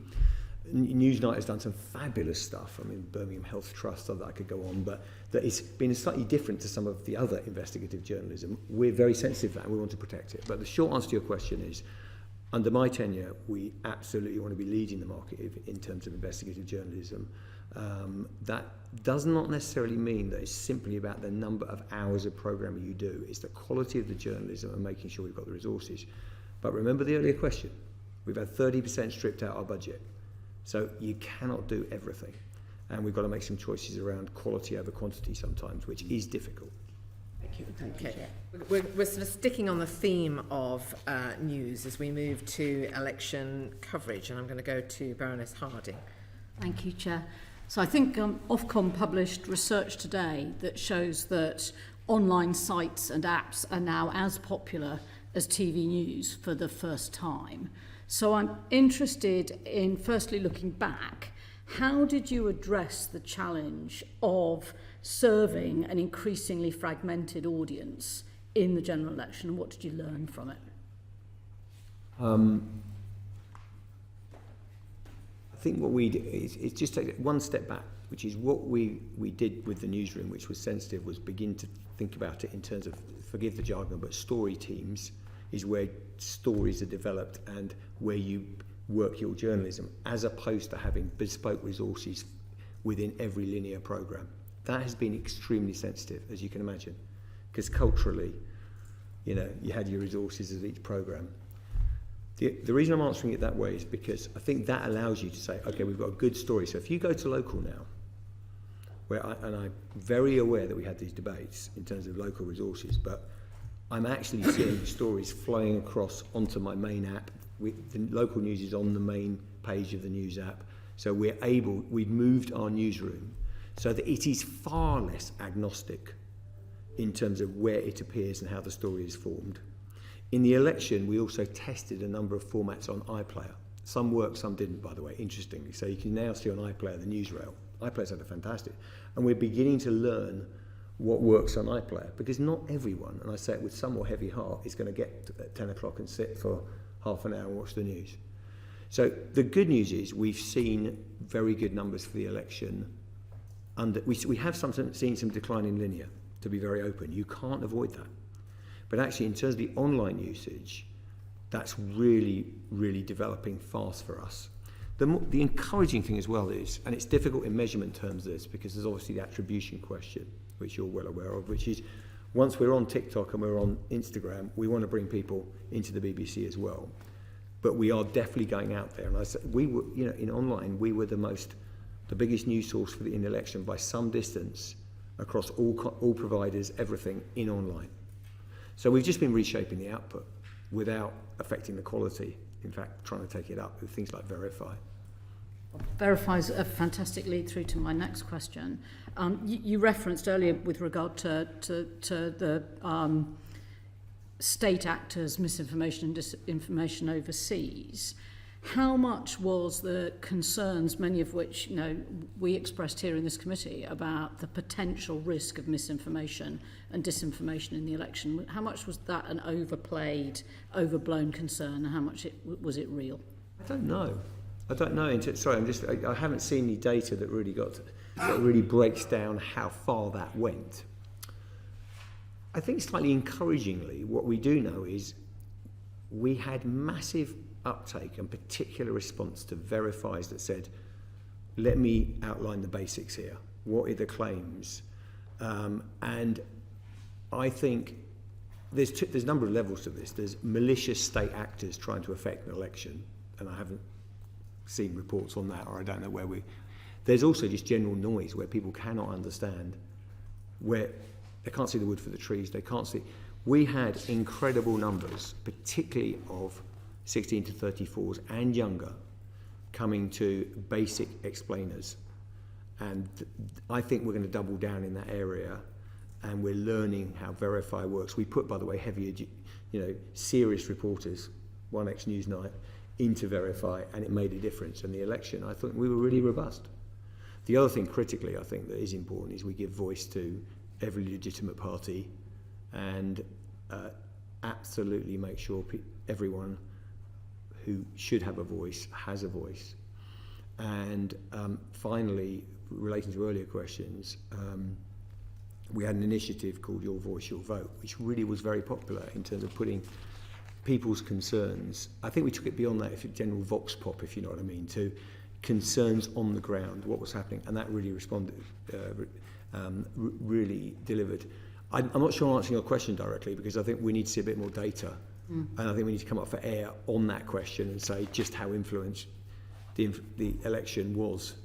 Newsnight has done some fabulous stuff. I mean, Birmingham Health Trust, that I could go on, but that it's been slightly different to some of the other investigative journalism. We're very sensitive to that and we want to protect it. But the short answer to your question is, under my tenure, we absolutely want to be leading the market in terms of investigative journalism. That does not necessarily mean that it's simply about the number of hours of programming you do. It's the quality of the journalism and making sure we've got the resources. But remember the earlier question. We've had 30% stripped out our budget. So you cannot do everything. And we've got to make some choices around quality over quantity sometimes, which is difficult. Thank you. Thank you, Chair. We're sort of sticking on the theme of news as we move to election coverage, and I'm going to go to Baroness Harding. Thank you, Chair. So I think Ofcom published research today that shows that online sites and apps are now as popular as TV news for the first time. So I'm interested in, firstly, looking back, how did you address the challenge of serving an increasingly fragmented audience in the general election, and what did you learn from it? I think what we did is just take one step back, which is what we did with the newsroom, which was sensitive, was begin to think about it in terms of, forgive the jargon, but story teams is where stories are developed and where you work your journalism, as opposed to having bespoke resources within every linear programme. That has been extremely sensitive, as you can imagine, because culturally, you know, you had your resources of each programme. The reason I'm answering it that way is because I think that allows you to say, okay, we've got a good story. So if you go to local now, and I'm very aware that we had these debates in terms of local resources, but I'm actually seeing stories flowing across onto my main app. The local news is on the main page of the news app. So we've moved our newsroom so that it is far less agnostic in terms of where it appears and how the story is formed. In the election, we also tested a number of formats on iPlayer. Some worked, some didn't, by the way, interestingly. So you can now see on iPlayer the newsreel. iPlayer's had a fantastic. And we're beginning to learn what works on iPlayer, because not everyone, and I say it with somewhat heavy heart, is going to get at 10 o'clock and sit for half an hour and watch the news. So the good news is we've seen very good numbers for the election. We have seen some decline in linear, to be very open. You can't avoid that. But actually, in terms of the online usage, that's really, really developing fast for us. The encouraging thing as well is, and it's difficult in measurement terms, this, because there's obviously the attribution question, which you're well aware of, which is once we're on TikTok and we're on Instagram, we want to bring people into the BBC as well. But we are definitely going out there. And I said, we were, you know, in online, we were the biggest news source for in the election by some distance across all providers, everything in online. So we've just been reshaping the output without affecting the quality. In fact, trying to take it up with things like Verify. Verify is a fantastic lead through to my next question. You referenced earlier with regard to the state actors' misinformation and disinformation overseas. How much was the concerns, many of which, you know, we expressed here in this committee, about the potential risk of misinformation and disinformation in the election? How much was that an overblown concern, and how much was it real? I don't know. Sorry, I haven't seen any data that really breaks down how far that went. I think slightly encouragingly, what we do know is we had massive uptake and particular response to verifies that said, let me outline the basics here. What are the claims? And I think there's a number of levels to this. There's malicious state actors trying to affect an election, and I haven't seen reports on that, or I don't know there's also just general noise where people cannot understand, where they can't see the wood for the trees, they can't see. We had incredible numbers, particularly of 16 to 34s and younger, coming to basic explainers. And I think we're going to double down in that area, and we're learning how Verify works. We put, by the way, heavier, serious reporters, One X Newsnight, into Verify, and it made a difference. And the election, I thought we were really robust. The other thing critically, I think, that is important is we give voice to every legitimate party, and absolutely make sure everyone who should have a voice has a voice. And finally, relating to earlier questions, we had an initiative called Your Voice, Your Vote, which really was very popular in terms of putting people's concerns. I think we took it beyond that, general vox pop, if you know what I mean, to concerns on the ground, what was happening, and that really responded, really delivered. I'm not sure I'm answering your question directly, because I think we need to see a bit more data. And I think we need to come up for air on that question and say just how influenced the election was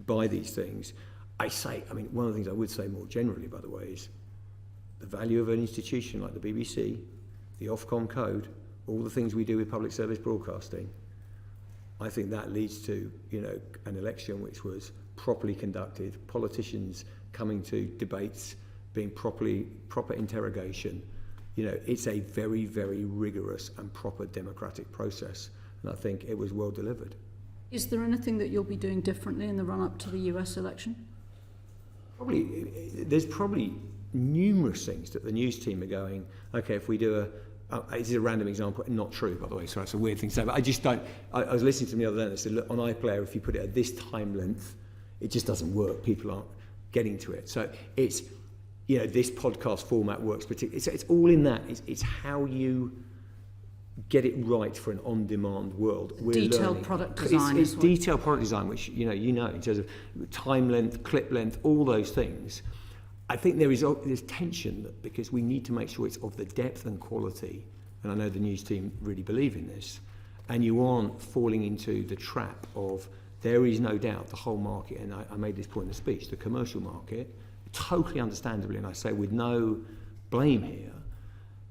by these things. One of the things I would say more generally, by the way, is the value of an institution like the BBC, the Ofcom code, all the things we do with public service broadcasting. I think that leads to, an election which was properly conducted, politicians coming to debates, being proper interrogation, You know, it's a very, very rigorous and proper democratic process, and I think it was well delivered. Is there anything that you'll be doing differently in the run-up to the US election? There's probably numerous things that the news team are going, okay, if we do this is a random example, not true, by the way, so it's a weird thing to say, but I just don't, I was listening to them the other day and they said, look, on iPlayer, if you put it at this time length, it just doesn't work. People aren't getting to it. So it's, you know, this podcast format works particularly. It's all in that. It's how you get it right for an on-demand world. We're detailed learning. product design. It's detailed product design, which you know in terms of time length, clip length, all those things. I think there's tension that, because we need to make sure it's of the depth and quality, and I know the news team really believe in this, and you aren't falling into the trap of, there is no doubt the whole market, and I made this point in the speech, the commercial market, totally understandably, and I say with no blame here,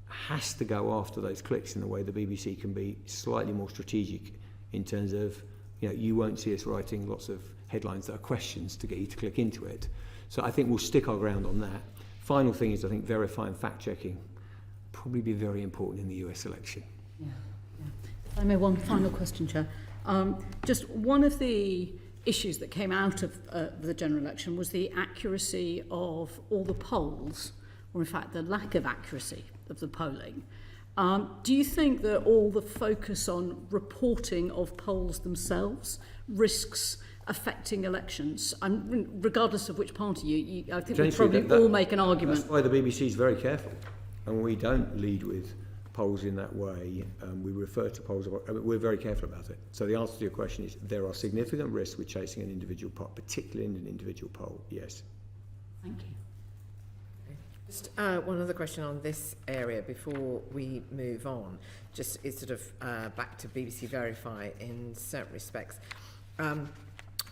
has to go after those clicks in a way the BBC can be slightly more strategic in terms of, you know, you won't see us writing lots of headlines that are questions to get you to click into it. So I think we'll stick our ground on that. Final thing is, I think verifying fact-checking probably be very important in the US election. Yeah. If I may, one final question, Chair. Just one of the issues that came out of the general election was the accuracy of all the polls, or in fact the lack of accuracy of the polling. Do you think that all the focus on reporting of polls themselves risks affecting elections, and regardless of which party I think we probably all make an argument. That's why the BBC is very careful, and we don't lead with polls in that way. We refer to polls. We're very careful about it. So the answer to your question is, there are significant risks with chasing an individual poll, particularly in an individual poll. Yes. Thank you. Just one other question on this area before we move on. Just it's sort of back to BBC Verify in certain respects.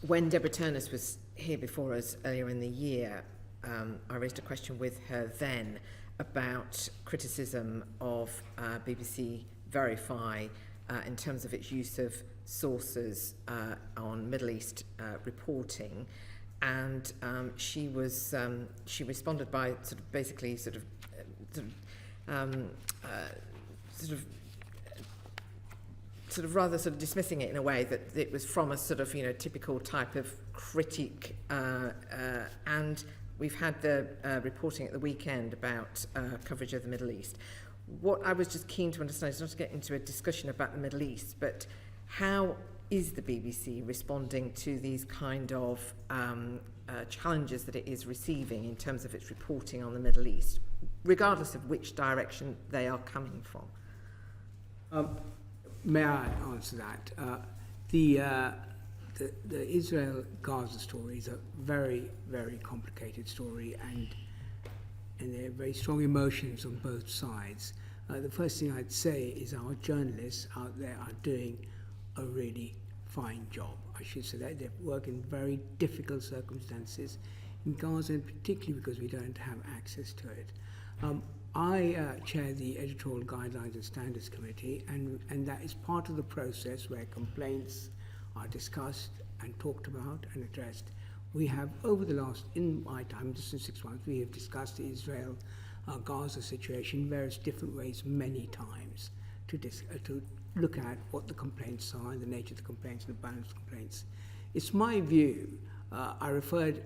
When Deborah Turnus was here before us earlier in the year, I raised a question with her then about criticism of BBC Verify in terms of its use of sources on Middle East reporting, and she responded by sort of basically sort of rather sort of dismissing it in a way that it was from a sort of, you know, typical type of critique, and we've had the reporting at the weekend about coverage of the Middle East. What I was just keen to understand is not to get into a discussion about the Middle East, but how is the BBC responding to these kind of challenges that it is receiving in terms of its reporting on the Middle East, regardless of which direction they are coming from? May I answer that? The Israel-Gaza story is a very, very complicated story, and there are very strong emotions on both sides. The first thing I'd say is our journalists out there are doing a really fine job. I should say that they work in very difficult circumstances in Gaza, and particularly because we don't have access to it. I chair the Editorial Guidelines and Standards Committee, and that is part of the process where complaints are discussed and talked about and addressed. We have, over the last, in my time, just in 6 months, we have discussed the Israel-Gaza situation in various different ways many times to look at what the complaints are and the nature of the complaints and the balance of complaints. It's my view, I referred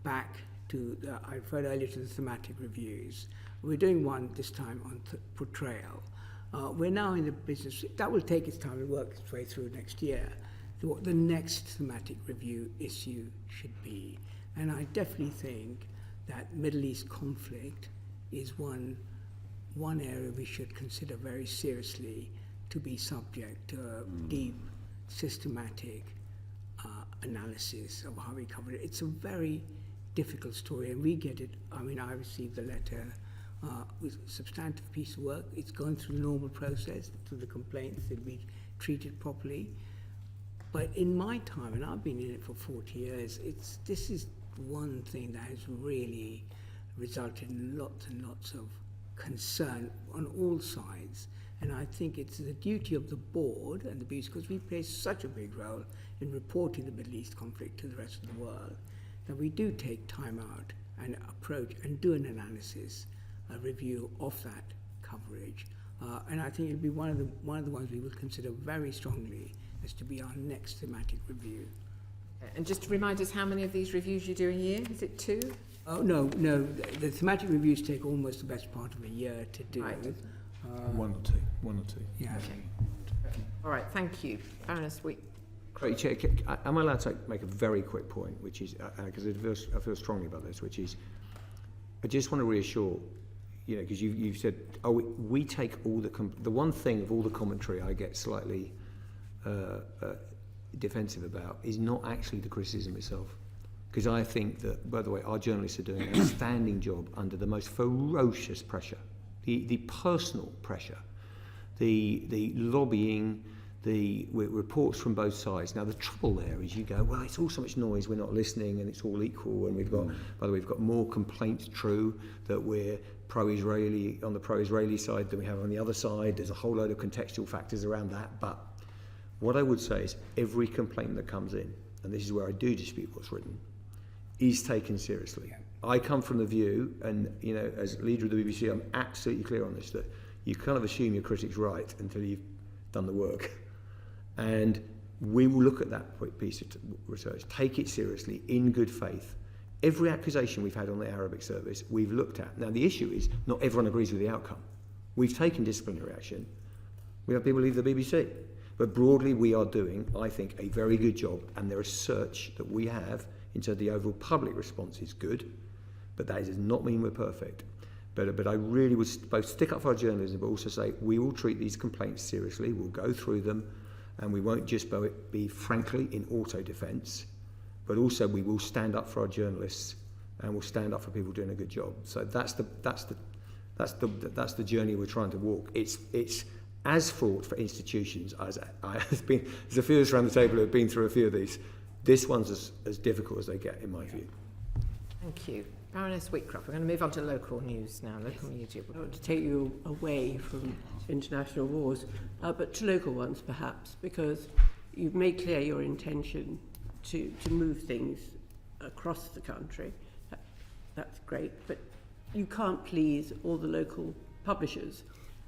earlier to the thematic reviews. We're doing one this time on portrayal. We're now in the business, that will take its time and work its way through next year, what the next thematic review issue should be. And I definitely think that Middle East conflict is one area we should consider very seriously to be subject to a deep, systematic analysis of how we cover it. It's a very difficult story, and we get it. I mean, I received the letter with a substantive piece of work. It's gone through the normal process, through the complaints, it'll be treated properly. But in my time, and I've been in it for 40 years, this is one thing that has really resulted in lots and lots of concern on all sides. And I think it's the duty of the board and the BBC, because we play such a big role in reporting the Middle East conflict to the rest of the world, that we do take time out and approach and do an analysis a review of that coverage. And I think it'll be one of the ones we will consider very strongly as to be our next thematic review. And just to remind us how many of these reviews you do a year? Is it 2? Oh, no. The thematic reviews take almost the best part of a year to do. Right. One or two. Yeah. Okay. All right, thank you. Baroness Week. Great, Chair. Am I allowed to make a very quick point, which is, because I feel strongly about this, which is, I just want to reassure, because you've said, we take all the one thing of all the commentary I get slightly defensive about is not actually the criticism itself. Because I think that, by the way, our journalists are doing an outstanding job under the most ferocious pressure. The personal pressure, the lobbying, the reports from both sides. Now the trouble there is you go, well, it's all so much noise, we're not listening, and it's all equal, and we've got, by the way, we've got more complaints true that we're pro-Israeli on the pro-Israeli side than we have on the other side. There's a whole load of contextual factors around that. But what I would say is every complaint that comes in, and this is where I do dispute what's written, is taken seriously. I come from the view, and as leader of the BBC, I'm absolutely clear on this, that you kind of assume your critic's right until you've done the work. And we will look at that piece of research, take it seriously, in good faith. Every accusation we've had on the Arabic service, we've looked at. Now, the issue is not everyone agrees with the outcome. We've taken disciplinary action. We have people leave the BBC. But broadly, we are doing, I think, a very good job, and the research that we have into the overall public response is good, but that does not mean we're perfect. But I really would both stick up for our journalism, but also say we will treat these complaints seriously, we'll go through them, and we won't just be frankly in auto-defence, but also we will stand up for our journalists, and we'll stand up for people doing a good job. So that's the journey we're trying to walk. It's as fraught for institutions as there's a few of us around the table who have been through a few of these. This one's as difficult as they get, in my view. Thank you. Baroness Whitcroft, we're going to move on to local news now, local media. I want to take you away from international wars, but to local ones perhaps, because you've made clear your intention to move things across the country. That's great, but you can't please all the local publishers.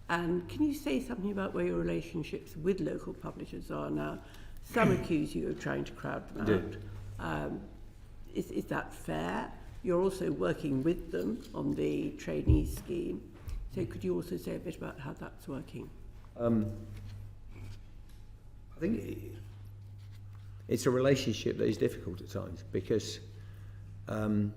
And can you say something about where your relationships with local publishers are now? Some accuse you of trying to crowd them out. Is that fair? You're also working with them on the trainee scheme. So could you also say a bit about how that's working? I think it's a relationship that is difficult at times because the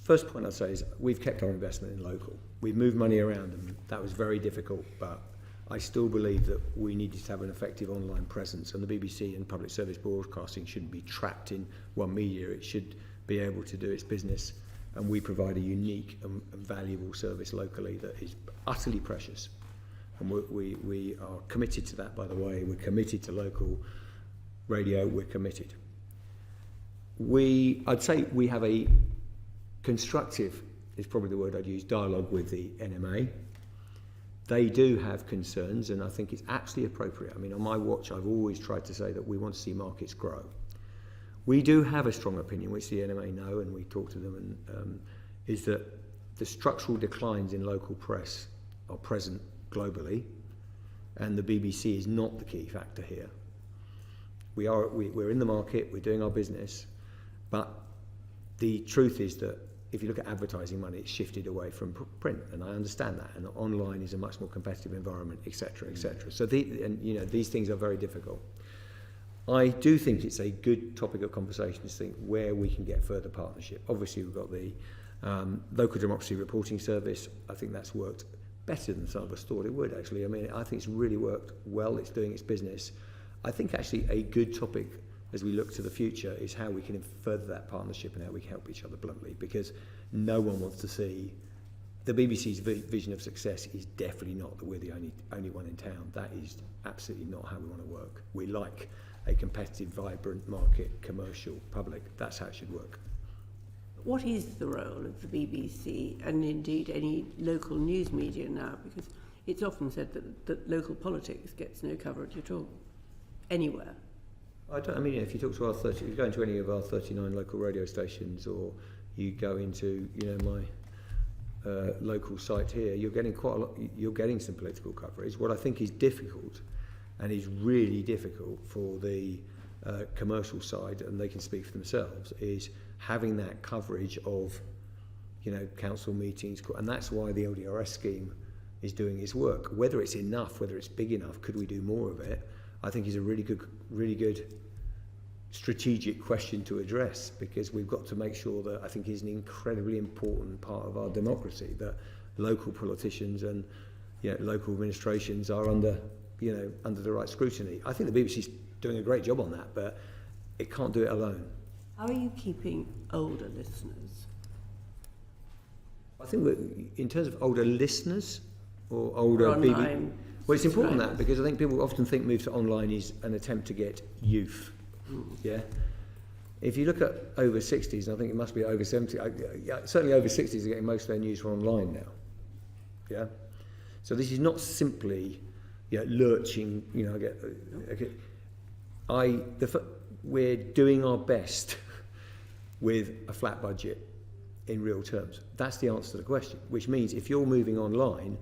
first point I'd say is we've kept our investment in local. We've moved money around and that was very difficult, but I still believe that we needed to have an effective online presence, and the BBC and public service broadcasting shouldn't be trapped in one media. It should be able to do its business, and we provide a unique and valuable service locally that is utterly precious. And we are committed to that, by the way. We're committed to local radio. We're committed. I'd say we have a constructive, is probably the word I'd use, dialogue with the NMA. They do have concerns, and I think it's absolutely appropriate. I mean, on my watch, I've always tried to say that we want to see markets grow. We do have a strong opinion, which the NMA know, and we talk to them, and is that the structural declines in local press are present globally, and the BBC is not the key factor here. We're in the market, we're doing our business, but the truth is that if you look at advertising money, it's shifted away from print, and I understand that, and online is a much more competitive environment, etc., etc. So these things are very difficult. I do think it's a good topic of conversation to think where we can get further partnership. Obviously, we've got the local democracy reporting service. I think that's worked better than some of us thought it would, actually. I mean, I think it's really worked well. It's doing its business. I think actually a good topic as we look to the future is how we can further that partnership and how we can help each other bluntly, because no one wants to see the BBC's vision of success is definitely not that we're the only one in town. That is absolutely not how we want to work. We like a competitive, vibrant market, commercial, public. That's how it should work. What is the role of the BBC and indeed any local news media now? Because it's often said that local politics gets no coverage at all, anywhere. I mean, if you talk to if you go into any of our 39 local radio stations, or you go into, my local site here, you're getting quite a lot. You're getting some political coverage. What I think is difficult, and is really difficult for the commercial side, and they can speak for themselves, is having that coverage of, council meetings, and that's why the LDRS scheme is doing its work. Whether it's enough, whether it's big enough, could we do more of it, I think is a really good strategic question to address, because we've got to make sure that, I think is an incredibly important part of our democracy, that local politicians and local administrations are under the right scrutiny. I think the BBC's doing a great job on that, but it can't do it alone. How are you keeping older listeners? I think in terms of older listeners or older BBC, well, it's important that, because I think people often think move to online is an attempt to get youth. Yeah. If you look at over 60s, and I think it must be over 70, certainly over 60s are getting most of their news from online now. Yeah. So this is not simply lurching. We're doing our best with a flat budget in real terms. That's the answer to the question, which means if you're moving online,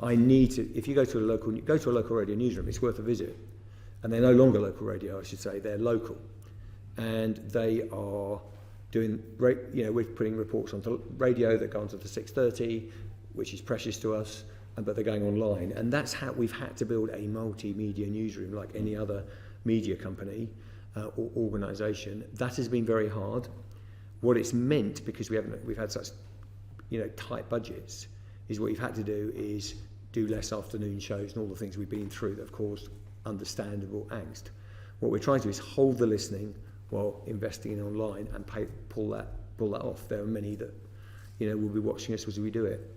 if you go to a local radio newsroom, it's worth a visit. And they're no longer local radio, I should say, they're local. And they are doing, we're putting reports onto radio that go onto the 6:30, which is precious to us, but they're going online. And that's how we've had to build a multimedia newsroom like any other media company or organisation. That has been very hard. What it's meant, because we've had such tight budgets, is what you've had to do is do less afternoon shows and all the things we've been through that have caused understandable angst. What we're trying to do is hold the listening while investing in online and pull that off. There are many that will be watching us as we do it.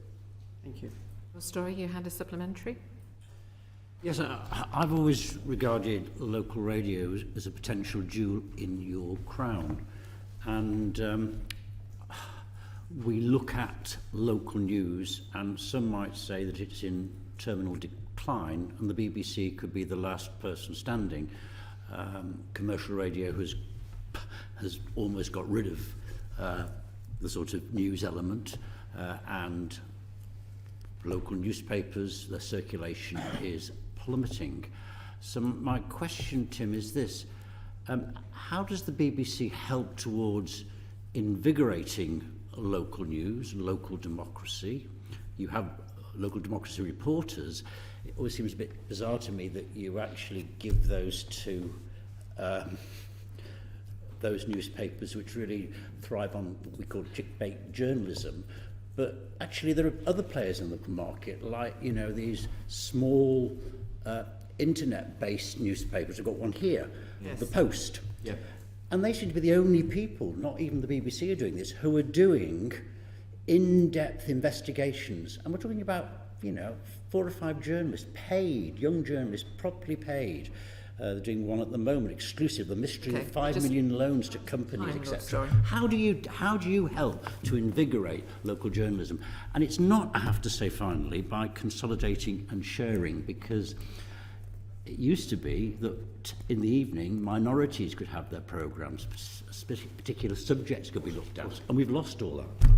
Thank you. Your story, you had a supplementary? Yes, I've always regarded local radio as a potential jewel in your crown. And we look at local news, and some might say that it's in terminal decline, and the BBC could be the last person standing. Commercial radio has almost got rid of the sort of news element, and local newspapers, their circulation is plummeting. So my question, Tim, is this. How does the BBC help towards invigorating local news, local democracy? You have local democracy reporters. It always seems a bit bizarre to me that you actually give those to those newspapers which really thrive on what we call clickbait journalism. But actually there are other players in the market, like, these small internet-based newspapers. I've got one here, The Post. Yeah. And they seem to be the only people, not even the BBC are doing this, who are doing in-depth investigations. And we're talking about, 4 or 5 journalists, paid, young journalists, properly paid. They're doing one at the moment, exclusive, the mystery of 5 million loans to companies, etc. How do you help to invigorate local journalism? And it's not, I have to say finally, by consolidating and sharing, because it used to be that in the evening minorities could have their programmes, particular subjects could be looked at, and we've lost all that.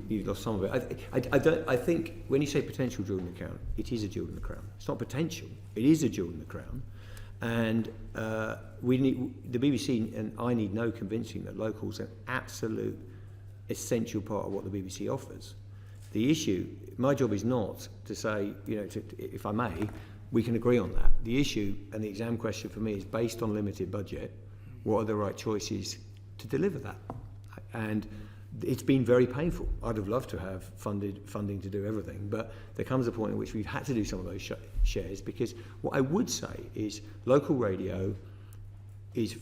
You've lost some of it. I think when you say potential jewel in the crown, it is a jewel in the crown. It's not potential, it is a jewel in the crown. And the BBC, and I need no convincing that locals are an absolute essential part of what the BBC offers. The issue, my job is not to say, if I may, we can agree on that. The issue and the exam question for me is, based on limited budget, what are the right choices to deliver that? And it's been very painful. I'd have loved to have funding to do everything, but there comes a point in which we've had to do some of those shares, because what I would say is local radio is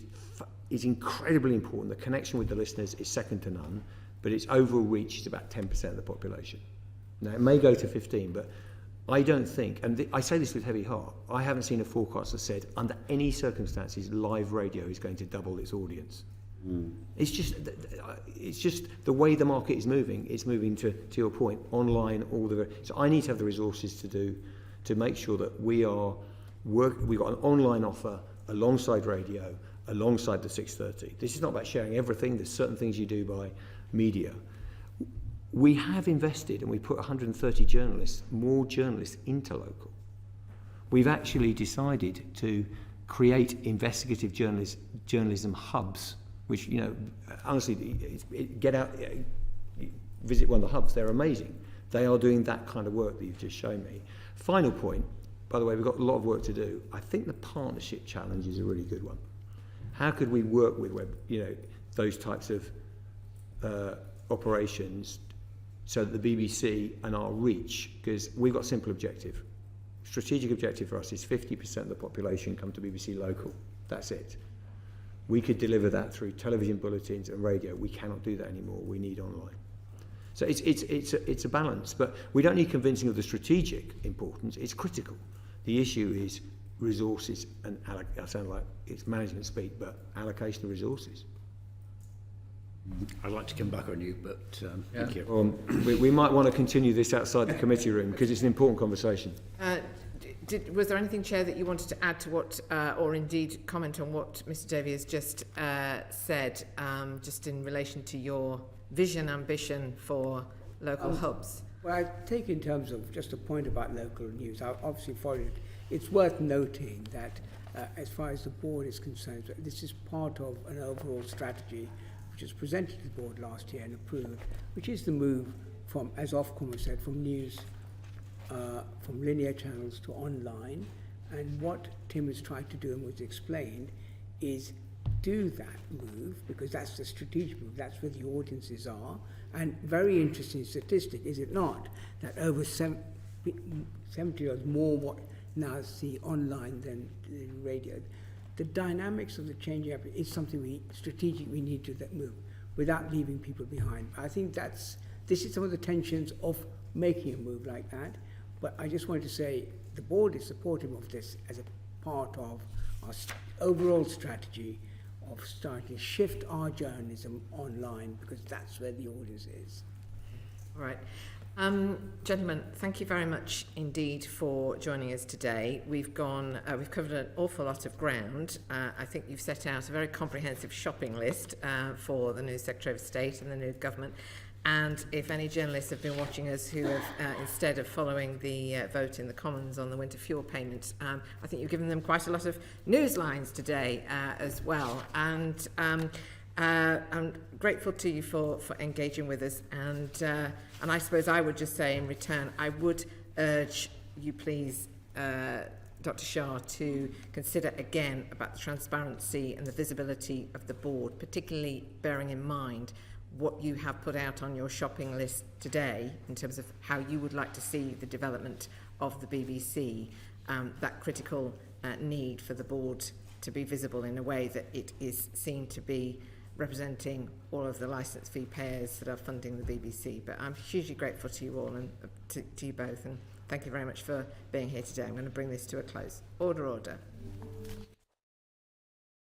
incredibly important. The connection with the listeners is second to none, but its overall reach is about 10% of the population. Now, it may go to 15, but I don't think, and I say this with heavy heart, I haven't seen a forecast that said under any circumstances live radio is going to double its audience. It's just the way the market is moving. It's moving to your point, online. So I need to have the resources to make sure that we've got an online offer alongside radio, alongside the 6:30. This is not about sharing everything. There's certain things you do by media. we have invested and we put 130 journalists, more journalists into local. We've actually decided to create investigative journalism hubs, which, you know, honestly, get out, visit one of the hubs, they're amazing. They are doing that kind of work that you've just shown me. Final point, by the way, we've got a lot of work to do. I think the partnership challenge is a really good one. How could we work with those types of operations so that the BBC and our reach, because we've got a simple objective. Strategic objective for us is 50% of the population come to BBC Local. That's it. We could deliver that through television bulletins and radio. We cannot do that anymore. We need online. So it's a balance, but we don't need convincing of the strategic importance. It's critical. The issue is resources and I sound like it's management speak, but allocation of resources. I'd like to come back on you, but thank you. We might want to continue this outside the committee room because it's an important conversation. Was there anything, Chair, that you wanted to add to what, or indeed comment on what Mr Davey has just said, just in relation to your vision, ambition for local hubs? Well, I take in terms of just a point about local news. I obviously followed it. It's worth noting that as far as the board is concerned, this is part of an overall strategy which was presented to the board last year and approved, which is the move from, as Ofcom has said, from news, from linear channels to online. And what Tim has tried to do and was explained is do that move, because that's the strategic move, that's where the audiences are. And very interesting statistic, is it not, that over 70 or more what now see online than radio. The dynamics of the changing up is something we strategically need to move without leaving people behind. I think this is some of the tensions of making a move like that. But I just wanted to say the board is supportive of this as a part of our overall strategy of starting to shift our journalism online, because that's where the audience is. All right. Gentlemen, thank you very much indeed for joining us today. We've covered an awful lot of ground. I think you've set out a very comprehensive shopping list for the new Secretary of State and the new government. And if any journalists have been watching us who have, instead of following the vote in the Commons on the winter fuel payments, I think you've given them quite a lot of news lines today as well. And I'm grateful to you for engaging with us. And I suppose I would just say in return, I would urge you please, Dr. Shah, to consider again about the transparency and the visibility of the board, particularly bearing in mind what you have put out on your shopping list today in terms of how you would like to see the development of the BBC, that critical need for the board to be visible in a way that it is seen to be representing all of the licence fee payers that are funding the BBC. But I'm hugely grateful to you all and to you both, and thank you very much for being here today. I'm going to bring this to a close. Order.